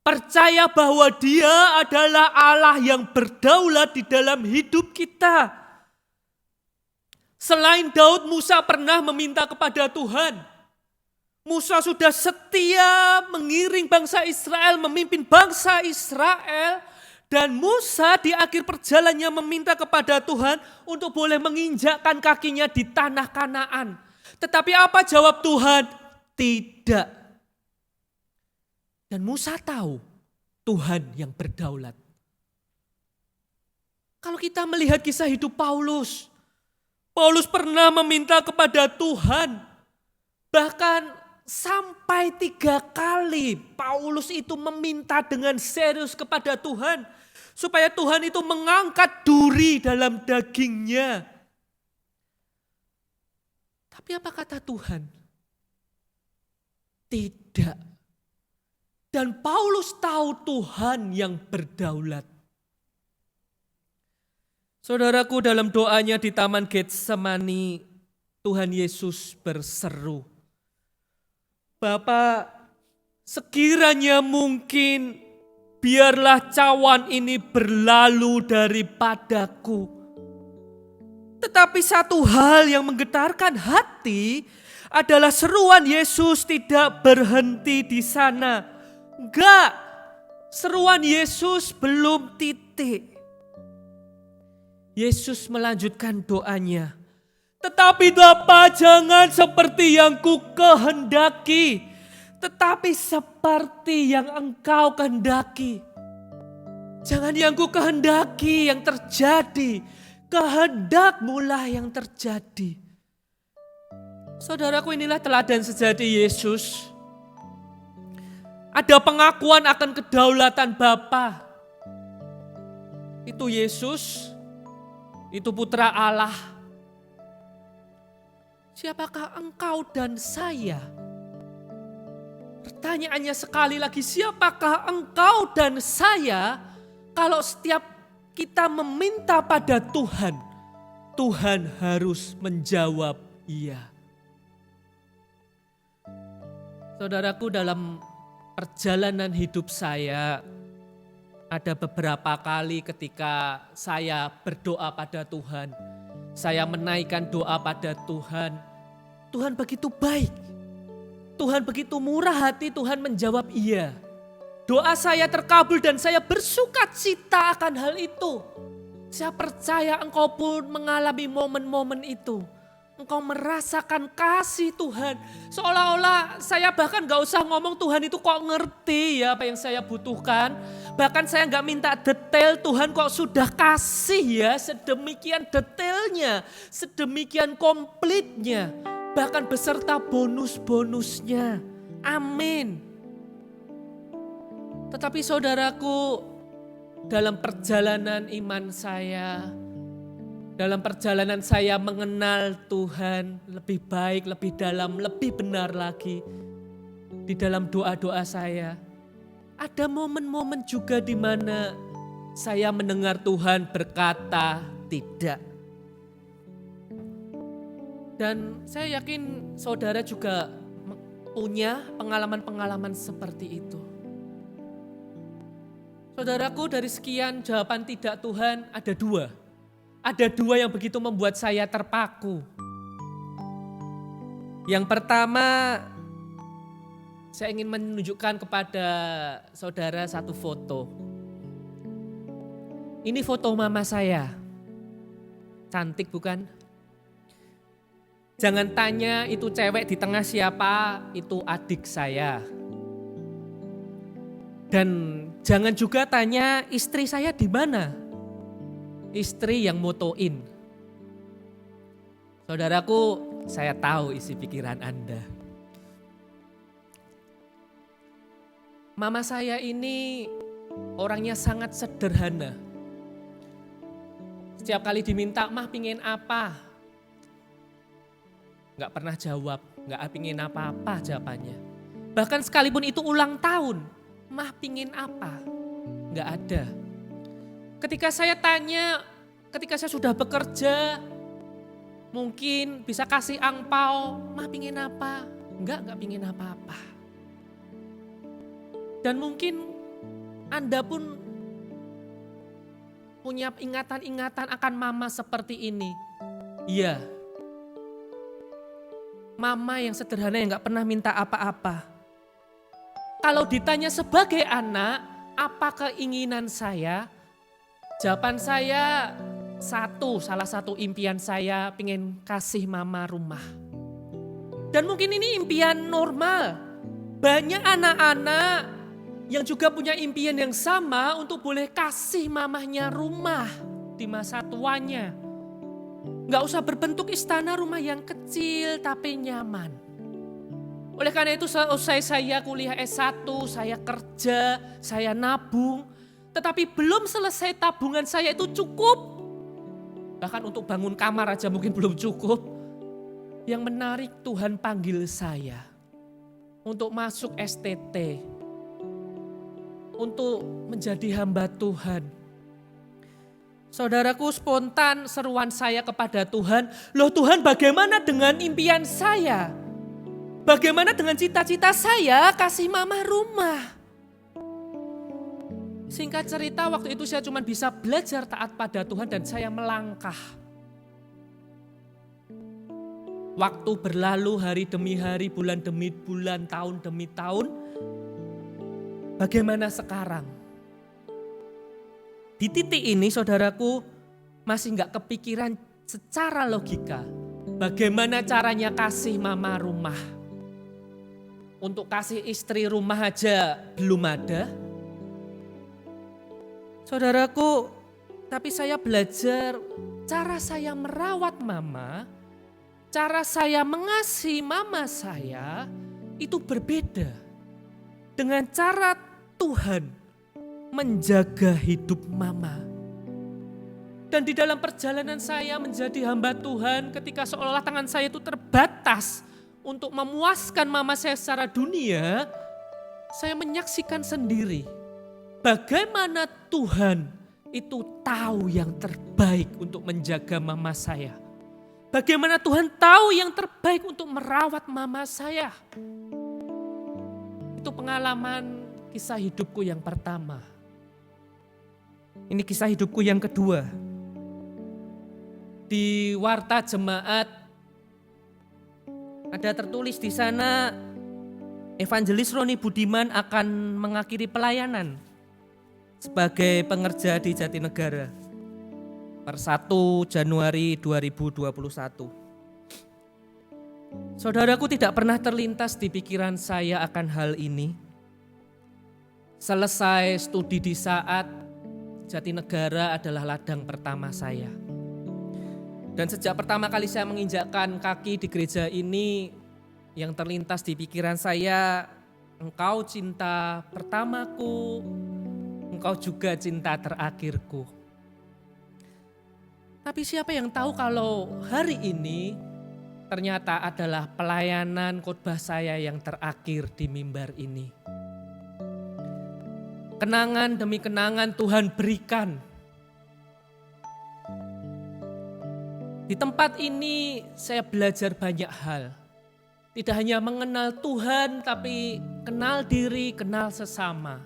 Percaya bahwa Dia adalah Allah yang berdaulat di dalam hidup kita. Selain Daud, Musa pernah meminta kepada Tuhan. Musa sudah setia mengiring bangsa Israel, memimpin bangsa Israel. Dan Musa di akhir perjalanannya meminta kepada Tuhan untuk boleh menginjakkan kakinya di tanah Kanaan. Tetapi apa jawab Tuhan? Tidak. Dan Musa tahu Tuhan yang berdaulat. Kalau kita melihat kisah hidup Paulus, Paulus pernah meminta kepada Tuhan. Bahkan sampai 3 kali Paulus itu meminta dengan serius kepada Tuhan. Supaya Tuhan itu mengangkat duri dalam dagingnya. Tapi apa kata Tuhan? Tidak. Dan Paulus tahu Tuhan yang berdaulat. Saudaraku, dalam doanya di Taman Getsemani, Tuhan Yesus berseru, Bapa, sekiranya mungkin biarlah cawan ini berlalu daripadaku. Tetapi satu hal yang menggetarkan hati adalah seruan Yesus tidak berhenti di sana. Enggak, seruan Yesus belum titik. Yesus melanjutkan doanya. Tetapi Bapa, jangan seperti yang ku kehendaki, tetapi seperti yang Engkau kehendaki. Jangan yang ku kehendaki yang terjadi, kehendak-Mu lah yang terjadi. Saudaraku, inilah teladan sejati Yesus. Ada pengakuan akan kedaulatan Bapa. itu Yesus, itu Putra Allah. Siapakah engkau dan saya? Pertanyaannya sekali lagi, siapakah engkau dan saya kalau setiap kita meminta pada Tuhan, Tuhan harus menjawab iya. Saudaraku, dalam perjalanan hidup saya, ada beberapa kali ketika saya berdoa pada Tuhan, saya menaikkan doa pada Tuhan, Tuhan begitu baik, Tuhan begitu murah hati, Tuhan menjawab iya. Doa saya terkabul dan saya bersukacita akan hal itu. Saya percaya engkau pun mengalami momen-momen itu. Engkau merasakan kasih Tuhan. Seolah-olah saya bahkan gak usah ngomong, Tuhan itu kok ngerti ya apa yang saya butuhkan. Bahkan saya gak minta detail, Tuhan kok sudah kasih ya sedemikian detailnya, sedemikian komplitnya. Bahkan beserta bonus-bonusnya. Amin. Tetapi saudaraku, dalam perjalanan iman saya, dalam perjalanan saya mengenal Tuhan lebih baik, lebih dalam, lebih benar lagi. Di dalam doa-doa saya, ada momen-momen juga di mana saya mendengar Tuhan berkata tidak. Dan saya yakin saudara juga punya pengalaman-pengalaman seperti itu. Saudaraku, dari sekian jawaban tidak Tuhan, ada dua. Ada dua yang begitu membuat saya terpaku. Yang pertama, saya ingin menunjukkan kepada saudara satu foto. Ini foto mama saya. Cantik bukan? Jangan tanya itu cewek di tengah siapa, itu adik saya. Dan jangan juga tanya istri saya di mana. Istri yang motoin. Saudaraku, saya tahu isi pikiran Anda. Mama saya ini orangnya sangat sederhana. Setiap kali diminta, mah pingin apa? Gak pernah jawab, gak pingin apa-apa jawabannya. Bahkan sekalipun itu ulang tahun, mah pingin apa? Gak ada. Ketika saya tanya, ketika saya sudah bekerja, mungkin bisa kasih angpau, mah pingin apa? Enggak pingin apa-apa. Dan mungkin Anda pun punya ingatan-ingatan akan mama seperti ini. Iya, mama yang sederhana yang gak pernah minta apa-apa. Kalau ditanya sebagai anak, apa keinginan saya? Jawaban saya salah satu impian saya pengen kasih mama rumah. Dan mungkin ini impian normal. Banyak anak-anak yang juga punya impian yang sama untuk boleh kasih mamahnya rumah di masa tuanya. Gak usah berbentuk istana, rumah yang kecil tapi nyaman. Oleh karena itu selesai saya kuliah S1, saya kerja, saya nabung. Tetapi belum selesai tabungan saya itu cukup. Bahkan untuk bangun kamar aja mungkin belum cukup. Yang menarik, Tuhan panggil saya untuk masuk STT. Untuk menjadi hamba Tuhan. Saudaraku, spontan seruan saya kepada Tuhan, loh Tuhan, bagaimana dengan impian saya? Bagaimana dengan cita-cita saya kasih mama rumah? Singkat cerita, waktu itu saya cuma bisa belajar taat pada Tuhan dan saya melangkah. Waktu berlalu hari demi hari, bulan demi bulan, tahun demi tahun. Bagaimana sekarang? Di titik ini saudaraku masih gak kepikiran secara logika. Bagaimana caranya kasih mama rumah? Untuk kasih istri rumah aja belum ada. Saudaraku, tapi saya belajar cara saya merawat mama, cara saya mengasihi mama saya itu berbeda dengan cara Tuhan menjaga hidup mama. Dan di dalam perjalanan saya menjadi hamba Tuhan, ketika seolah-olah tangan saya itu terbatas untuk memuaskan mama saya secara dunia, saya menyaksikan sendiri bagaimana Tuhan itu tahu yang terbaik untuk menjaga mama saya. Bagaimana Tuhan tahu yang terbaik untuk merawat mama saya. Itu pengalaman kisah hidupku yang pertama. Ini kisah hidupku yang kedua. Di warta jemaat ada tertulis di sana, Evangelis Roni Budiman akan mengakhiri pelayanan sebagai pengerja di Jatinegara per 1 Januari 2021. Saudaraku, tidak pernah terlintas di pikiran saya akan hal ini. Selesai studi di saat, Jatinegara adalah ladang pertama saya. Dan sejak pertama kali saya menginjakkan kaki di gereja ini, yang terlintas di pikiran saya, Engkau cinta pertamaku, Engkau juga cinta terakhirku. Tapi siapa yang tahu kalau hari ini ternyata adalah pelayanan khotbah saya yang terakhir di mimbar ini. Kenangan demi kenangan Tuhan berikan. Di tempat ini saya belajar banyak hal. Tidak hanya mengenal Tuhan, tapi kenal diri, kenal sesama.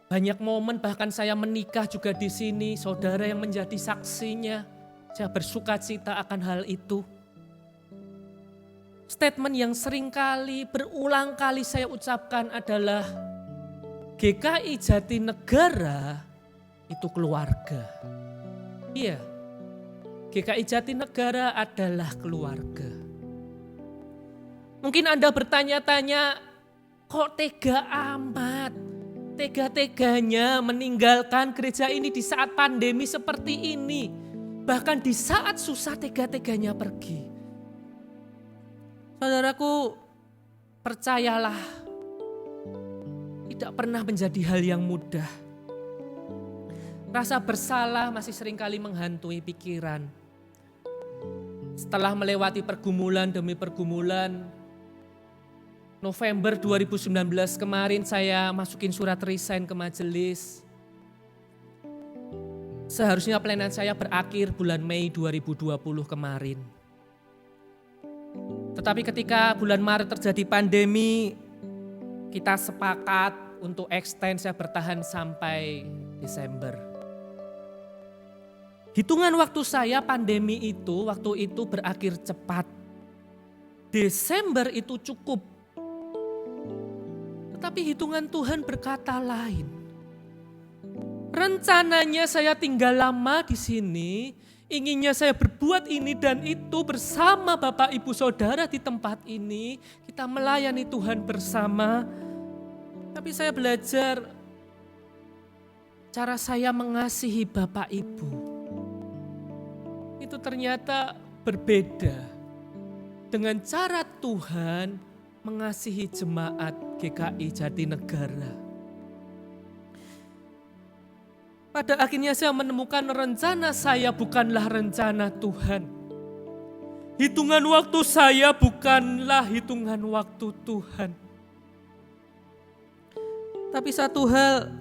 Banyak momen bahkan saya menikah juga di sini, saudara yang menjadi saksinya. Saya bersuka cita akan hal itu. Statement yang seringkali berulang kali saya ucapkan adalah GKI Jatinegara itu keluarga. Iya, GKI Jatinegara adalah keluarga. Mungkin Anda bertanya-tanya, kok tega amat? Tega-teganya meninggalkan gereja ini di saat pandemi seperti ini. Bahkan di saat susah tega-teganya pergi. Saudaraku, percayalah, tidak pernah menjadi hal yang mudah. Rasa bersalah masih seringkali menghantui pikiran. Setelah melewati pergumulan demi pergumulan, November 2019 kemarin saya masukin surat resign ke majelis. Seharusnya pelayanan saya berakhir bulan Mei 2020 kemarin. Tetapi ketika bulan Maret terjadi pandemi, kita sepakat untuk extend, saya bertahan sampai Desember. Hitungan waktu saya pandemi itu, waktu itu berakhir cepat. Desember itu cukup. Tetapi hitungan Tuhan berkata lain. Rencananya saya tinggal lama di sini, inginnya saya berbuat ini dan itu bersama Bapak Ibu Saudara di tempat ini. Kita melayani Tuhan bersama. Tapi saya belajar cara saya mengasihi Bapak Ibu. Itu ternyata berbeda dengan cara Tuhan mengasihi jemaat GKI Jatinegara. Pada akhirnya saya menemukan rencana saya bukanlah rencana Tuhan. Hitungan waktu saya bukanlah hitungan waktu Tuhan. Tapi satu hal,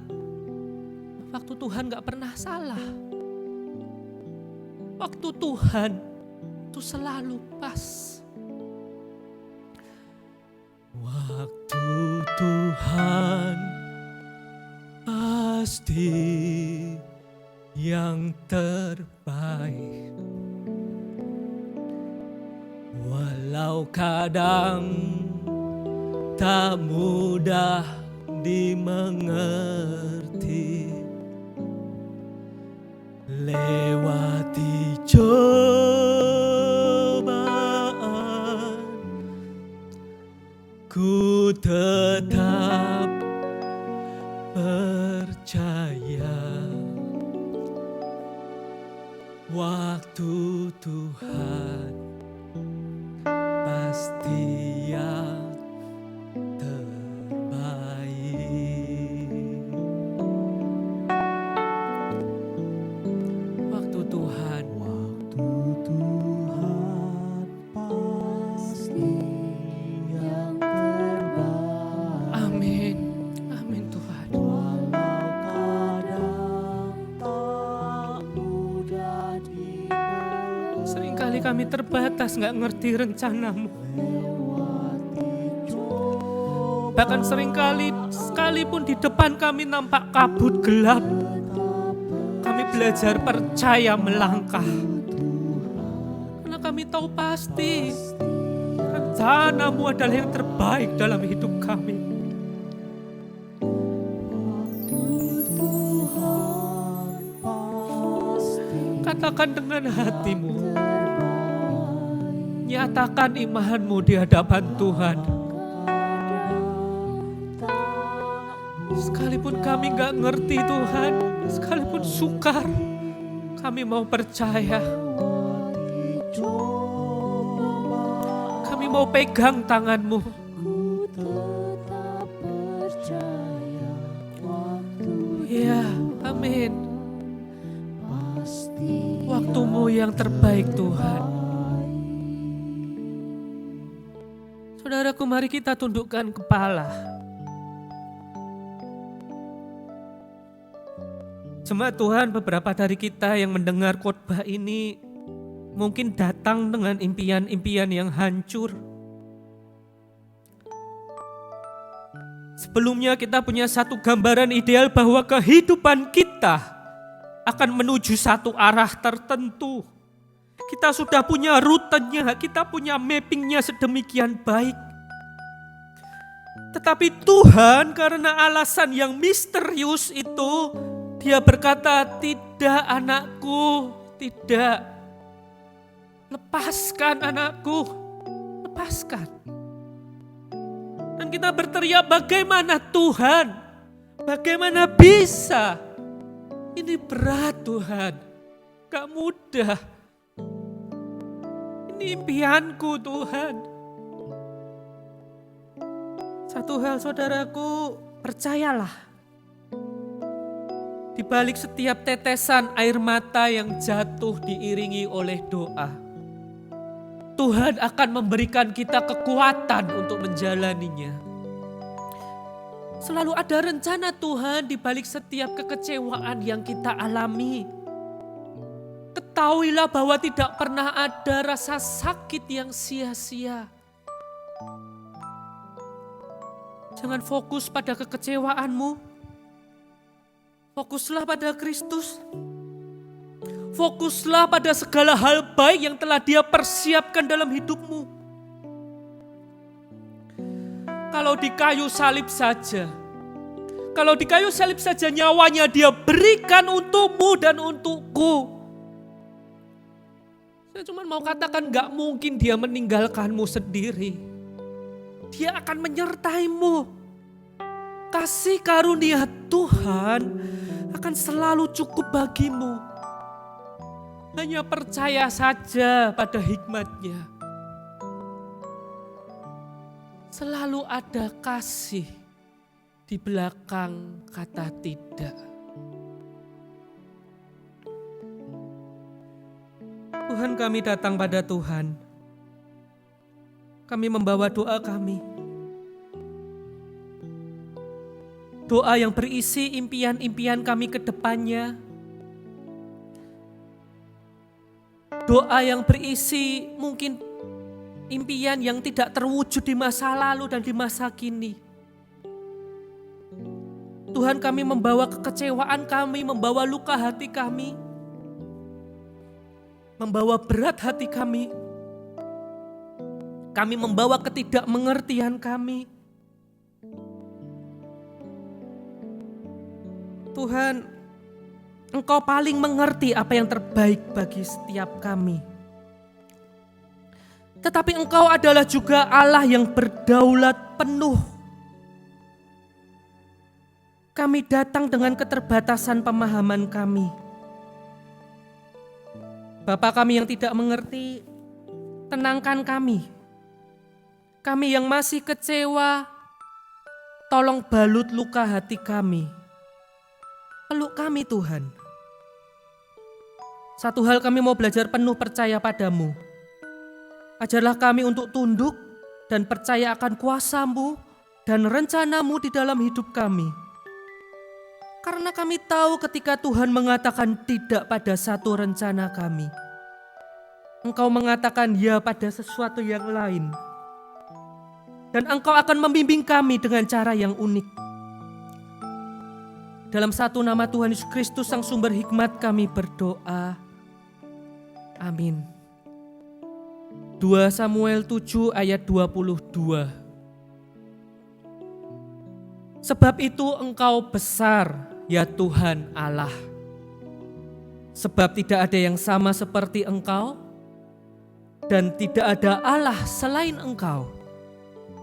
waktu Tuhan gak pernah salah. Waktu Tuhan itu selalu pas. Waktu Tuhan pasti yang terbaik. Walau kadang tak mudah dimengerti, lewati cobaan, ku tetap percaya. Waktu Tuhan pasti yang terbaik. kami terbatas, gak ngerti rencanamu. Bahkan sekalipun di depan kami nampak kabut gelap, kami belajar percaya melangkah. Karena kami tahu pasti rencanamu adalah yang terbaik dalam hidup kami. Katakan dengan hatimu, nyatakan imanmu di hadapan Tuhan. Sekalipun kami gak ngerti Tuhan, sekalipun sukar, kami mau percaya. Kami mau pegang tangan-Mu. Ya, amin. Waktu-Mu yang terbaik Tuhan. Saudaraku, mari kita tundukkan kepala. Jemaat Tuhan, beberapa dari kita yang mendengar khotbah ini mungkin datang dengan impian-impian yang hancur. Sebelumnya kita punya satu gambaran ideal bahwa kehidupan kita akan menuju satu arah tertentu. Kita sudah punya rutenya, kita punya mappingnya sedemikian baik. Tetapi Tuhan karena alasan yang misterius itu, Dia berkata, tidak anakku, tidak. Lepaskan anakku, lepaskan. Dan kita berteriak, bagaimana Tuhan? Bagaimana bisa? Ini berat Tuhan, gak mudah. Ini impianku Tuhan. Satu hal saudaraku, percayalah. Di balik setiap tetesan air mata yang jatuh diiringi oleh doa, Tuhan akan memberikan kita kekuatan untuk menjalaninya. Selalu ada rencana Tuhan di balik setiap kekecewaan yang kita alami. Ketahuilah bahwa tidak pernah ada rasa sakit yang sia-sia. Jangan fokus pada kekecewaanmu. Fokuslah pada Kristus. Fokuslah pada segala hal baik yang telah Dia persiapkan dalam hidupmu. Kalau di kayu salib saja, nyawanya Dia berikan untukmu dan untukku. Saya cuma mau katakan gak mungkin Dia meninggalkanmu sendiri. Dia akan menyertaimu. Kasih karunia Tuhan akan selalu cukup bagimu. Hanya percaya saja pada hikmat-Nya. Selalu ada kasih di belakang kata tidak. Tuhan, kami datang pada Tuhan. Kami membawa doa kami. Doa yang berisi impian-impian kami ke depannya. Doa yang berisi mungkin impian yang tidak terwujud di masa lalu dan di masa kini. Tuhan, kami membawa kekecewaan kami, membawa luka hati kami, membawa berat hati kami. Kami membawa ketidakmengertian kami. Tuhan, Engkau paling mengerti apa yang terbaik bagi setiap kami. Tetapi Engkau adalah juga Allah yang berdaulat penuh. Kami datang dengan keterbatasan pemahaman kami. Bapa kami yang tidak mengerti, tenangkan kami. Kami yang masih kecewa, tolong balut luka hati kami. Peluk kami Tuhan. Satu hal kami mau belajar penuh percaya padamu. Ajarlah kami untuk tunduk dan percaya akan kuasa-Mu dan rencana-Mu di dalam hidup kami. Karena kami tahu ketika Tuhan mengatakan tidak pada satu rencana kami, Engkau mengatakan ya pada sesuatu yang lain. Dan Engkau akan membimbing kami dengan cara yang unik. Dalam satu nama Tuhan Yesus Kristus, Sang Sumber Hikmat, kami berdoa. Amin. 2 Samuel 7 ayat 22. Sebab itu Engkau besar, ya Tuhan Allah. Sebab tidak ada yang sama seperti Engkau, dan tidak ada Allah selain Engkau,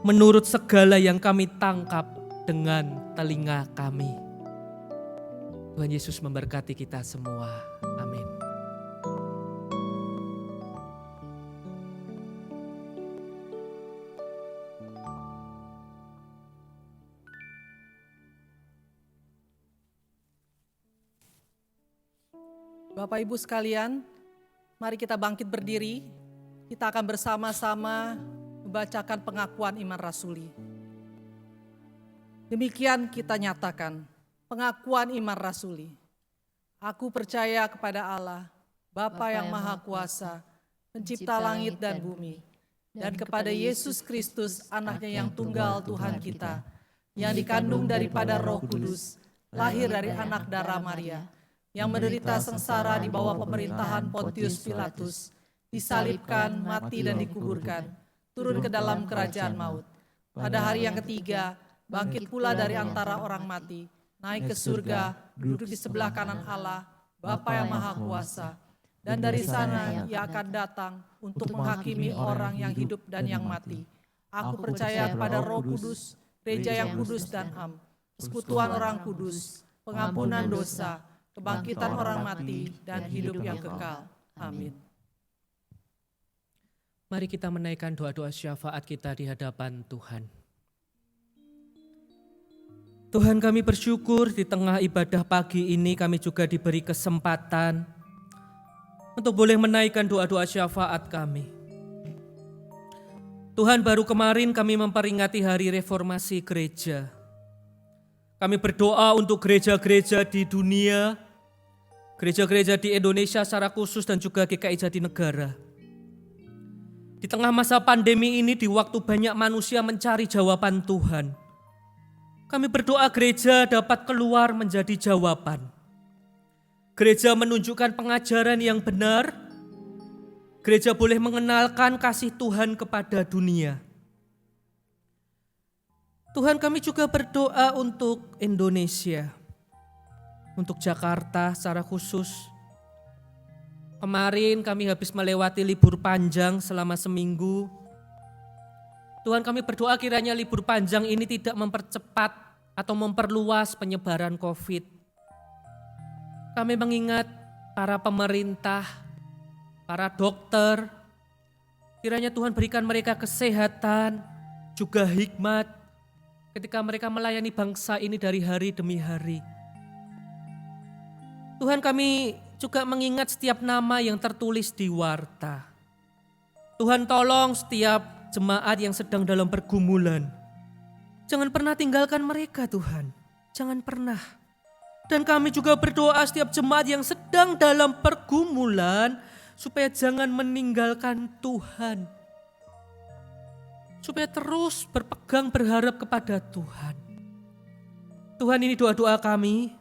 menurut segala yang kami tangkap dengan telinga kami. Tuhan Yesus memberkati kita semua. Amin. Bapak Ibu sekalian, mari kita bangkit berdiri. Kita akan bersama-sama membacakan pengakuan iman rasuli. Demikian kita nyatakan pengakuan iman rasuli. Aku percaya kepada Allah, Bapa yang Maha Kuasa, pencipta langit dan bumi, dan kepada Yesus Kristus, anaknya yang tunggal Tuhan kita, yang dikandung daripada Roh Kudus, lahir dari anak darah Maria, yang menderita sengsara di bawah pemerintahan Pontius Pilatus, disalibkan, mati dan dikuburkan, turun ke dalam kerajaan maut. Pada hari yang ketiga, bangkit pula dari antara orang mati, naik ke surga, duduk di sebelah kanan Allah, Bapa yang Maha Kuasa. Dan dari sana Ia akan datang untuk menghakimi orang yang hidup dan yang mati. Aku percaya kepada Roh Kudus, gereja yang kudus dan am, persekutuan orang kudus, pengampunan dosa, kebangkitan orang mati, dan hidup yang kekal. Amin. Mari kita menaikkan doa-doa syafaat kita di hadapan Tuhan. Tuhan, kami bersyukur di tengah ibadah pagi ini kami juga diberi kesempatan untuk boleh menaikkan doa-doa syafaat kami. Tuhan, baru kemarin kami memperingati hari reformasi gereja. Kami berdoa untuk gereja-gereja di dunia, gereja-gereja di Indonesia secara khusus dan juga GKI Jatinegara. Di tengah masa pandemi ini, di waktu banyak manusia mencari jawaban Tuhan, kami berdoa gereja dapat keluar menjadi jawaban. Gereja menunjukkan pengajaran yang benar. Gereja boleh mengenalkan kasih Tuhan kepada dunia. Tuhan, kami juga berdoa untuk Indonesia, untuk Jakarta secara khusus. Kemarin kami habis melewati libur panjang selama seminggu. Tuhan, kami berdoa kiranya libur panjang ini tidak mempercepat atau memperluas penyebaran COVID. Kami mengingat para pemerintah, para dokter, kiranya Tuhan berikan mereka kesehatan, juga hikmat ketika mereka melayani bangsa ini dari hari demi hari. Tuhan, kami juga mengingat setiap nama yang tertulis di warta. Tuhan, tolong setiap jemaat yang sedang dalam pergumulan. Jangan pernah tinggalkan mereka, Tuhan. Jangan pernah. Dan kami juga berdoa setiap jemaat yang sedang dalam pergumulan supaya jangan meninggalkan Tuhan. Supaya terus berpegang berharap kepada Tuhan. Tuhan, ini doa-doa kami.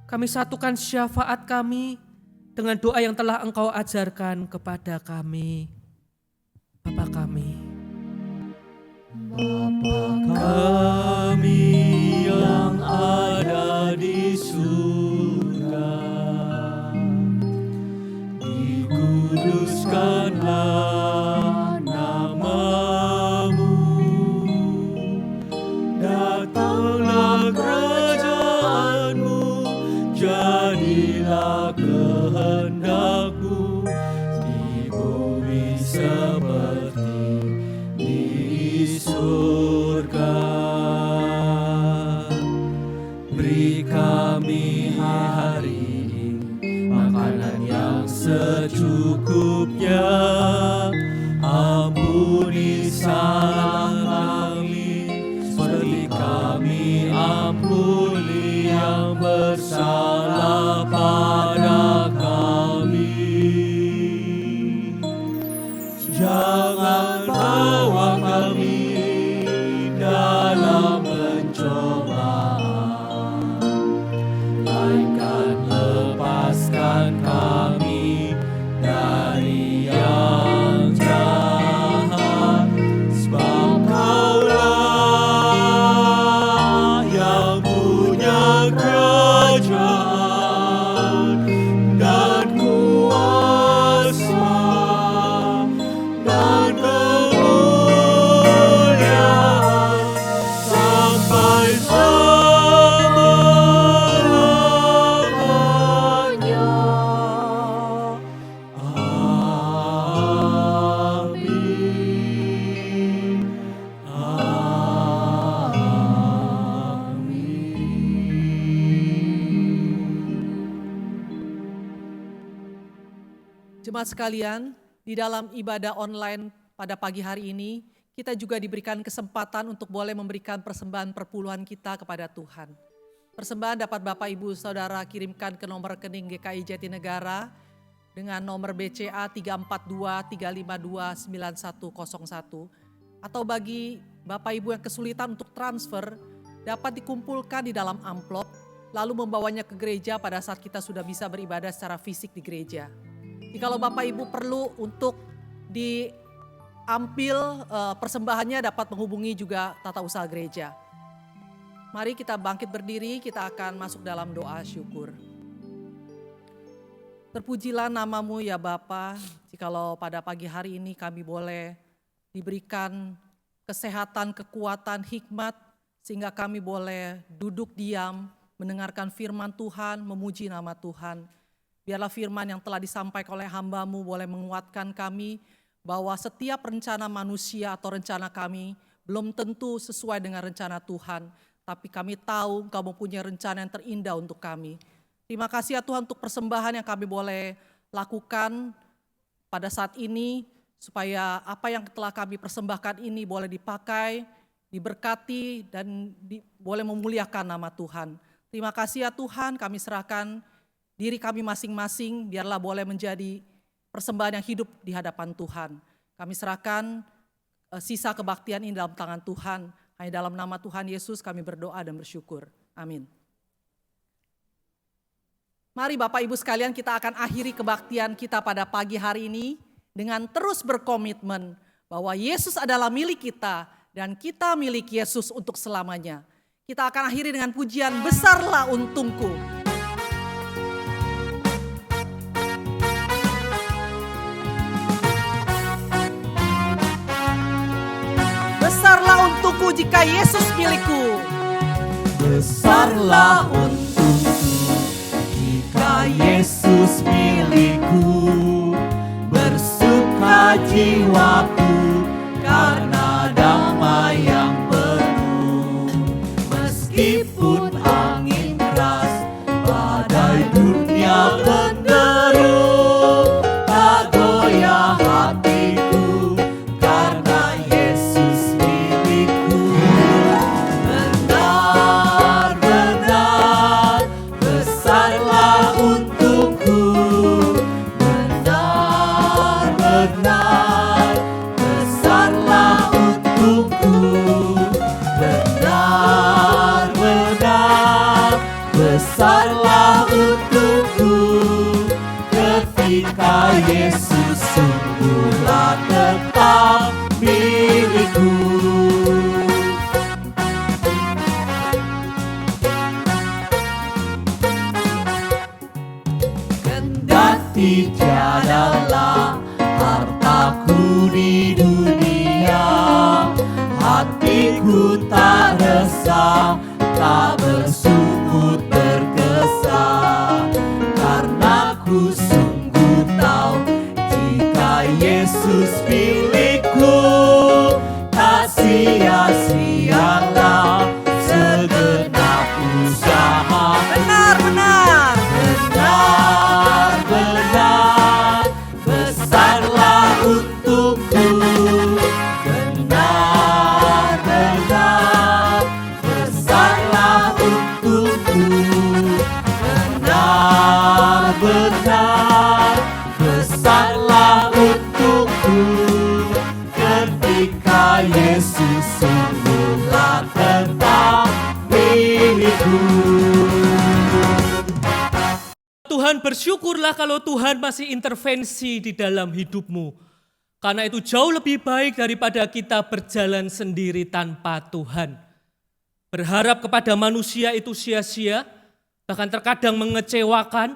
Kami satukan syafaat kami dengan doa yang telah Engkau ajarkan kepada kami. Bapa kami. Bapa kami yang ada di surga, dikuduskanlah nama-Mu, datanglah kerajaan-Mu, jadilah kehendak-Mu di bumi seperti di surga. Beri kami hari ini makanan yang secukupnya. Ampuni salah kami seperti kami ampuni yang bersalah pada kami. Jemaat sekalian, di dalam ibadah online pada pagi hari ini, kita juga diberikan kesempatan untuk boleh memberikan persembahan perpuluhan kita kepada Tuhan. Persembahan dapat Bapak Ibu Saudara kirimkan ke nomor rekening GKI Jatinegara dengan nomor BCA 342-352-9101. Atau bagi Bapak Ibu yang kesulitan untuk transfer, dapat dikumpulkan di dalam amplop, lalu membawanya ke gereja pada saat kita sudah bisa beribadah secara fisik di gereja. Jikalau Bapak Ibu perlu untuk diambil persembahannya, dapat menghubungi juga tata usaha gereja. Mari kita bangkit berdiri, kita akan masuk dalam doa syukur. Terpujilah nama-Mu ya Bapa, jikalau pada pagi hari ini kami boleh diberikan kesehatan, kekuatan, hikmat, sehingga kami boleh duduk diam, mendengarkan firman Tuhan, memuji nama Tuhan. Biarlah firman yang telah disampaikan oleh hamba-Mu boleh menguatkan kami bahwa setiap rencana manusia atau rencana kami belum tentu sesuai dengan rencana Tuhan. Tapi kami tahu Engkau mempunyai rencana yang terindah untuk kami. Terima kasih ya Tuhan untuk persembahan yang kami boleh lakukan pada saat ini. Supaya apa yang telah kami persembahkan ini boleh dipakai, diberkati dan boleh memuliakan nama Tuhan. Terima kasih ya Tuhan, kami serahkan diri kami masing-masing, biarlah boleh menjadi persembahan yang hidup di hadapan Tuhan. Kami serahkan sisa kebaktian ini dalam tangan Tuhan. Hanya dalam nama Tuhan Yesus kami berdoa dan bersyukur. Amin. Mari Bapak Ibu sekalian, kita akan akhiri kebaktian kita pada pagi hari ini dengan terus berkomitmen bahwa Yesus adalah milik kita dan kita milik Yesus untuk selamanya. Kita akan akhiri dengan pujian Besarlah Untungku. Besarlah untukku jika Yesus milikku. Besarlah untungku jika Yesus milikku. Bersuka jiwaku karena damai yang penuh. Meskipun angin keras, badai dunia menderu, tak goyah hatiku karena Yesus milikku. Benar-benar besarlah untungku. Benar-benar besarlah untungku. Benar-benar besarlah untukku. Ketika Yesus sungguhlah tetap milikku. Kendati tiadalah hartaku di dunia, hatiku tak resah, tak bersungut berkesah. Karena ku sungguh tahu jika Yesus milikku, tak sia-sialah segenap usaha. Benar-benar. Benar-benar besarlah untukku. Benar-benar besarlah untukku. Benar-benar besarlah untukku. Ketika Yesus sungguhlah tetap milikku. Tuhan, bersyukurlah kalau Tuhan masih intervensi di dalam hidupmu. Karena itu jauh lebih baik daripada kita berjalan sendiri tanpa Tuhan. Berharap kepada manusia itu sia-sia, bahkan terkadang mengecewakan.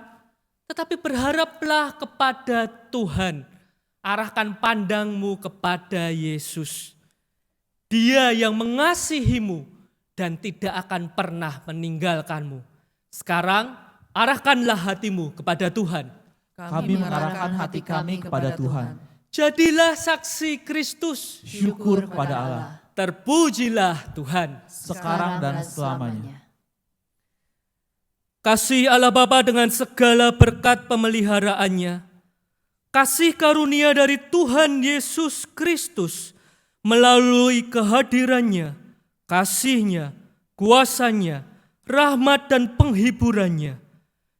Tetapi berharaplah kepada Tuhan. Arahkan pandangmu kepada Yesus. Dia yang mengasihimu dan tidak akan pernah meninggalkanmu. Sekarang, arahkanlah hatimu kepada Tuhan. Kami mengarahkan hati kami kepada Tuhan. Jadilah saksi Kristus. Syukur kepada Allah. Terpujilah Tuhan. Sekarang dan selamanya. Kasih Allah Bapa dengan segala berkat pemeliharaannya kasih karunia dari Tuhan Yesus Kristus melalui kehadirannya, kasih-Nya, kuasa-Nya, rahmat dan penghiburannya,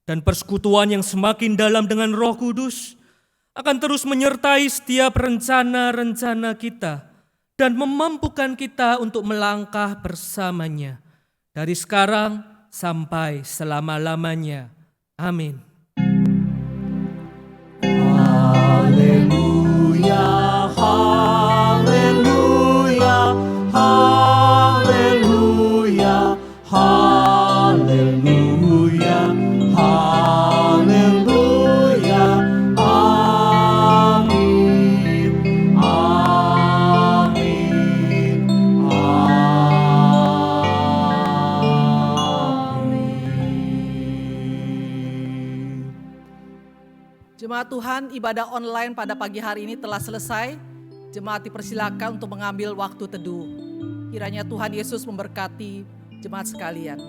dan persekutuan yang semakin dalam dengan Roh Kudus akan terus menyertai setiap rencana-rencana kita dan memampukan kita untuk melangkah bersamanya dari sekarang sampai selama-lamanya. Amin. Haleluya, haleluya, haleluya, haleluya, haleluya. Amin, amin, amin. Jemaat Tuhan, ibadah online pada pagi hari ini telah selesai. Jemaat dipersilakan untuk mengambil waktu teduh. Kiranya Tuhan Yesus memberkati jemaat sekalian.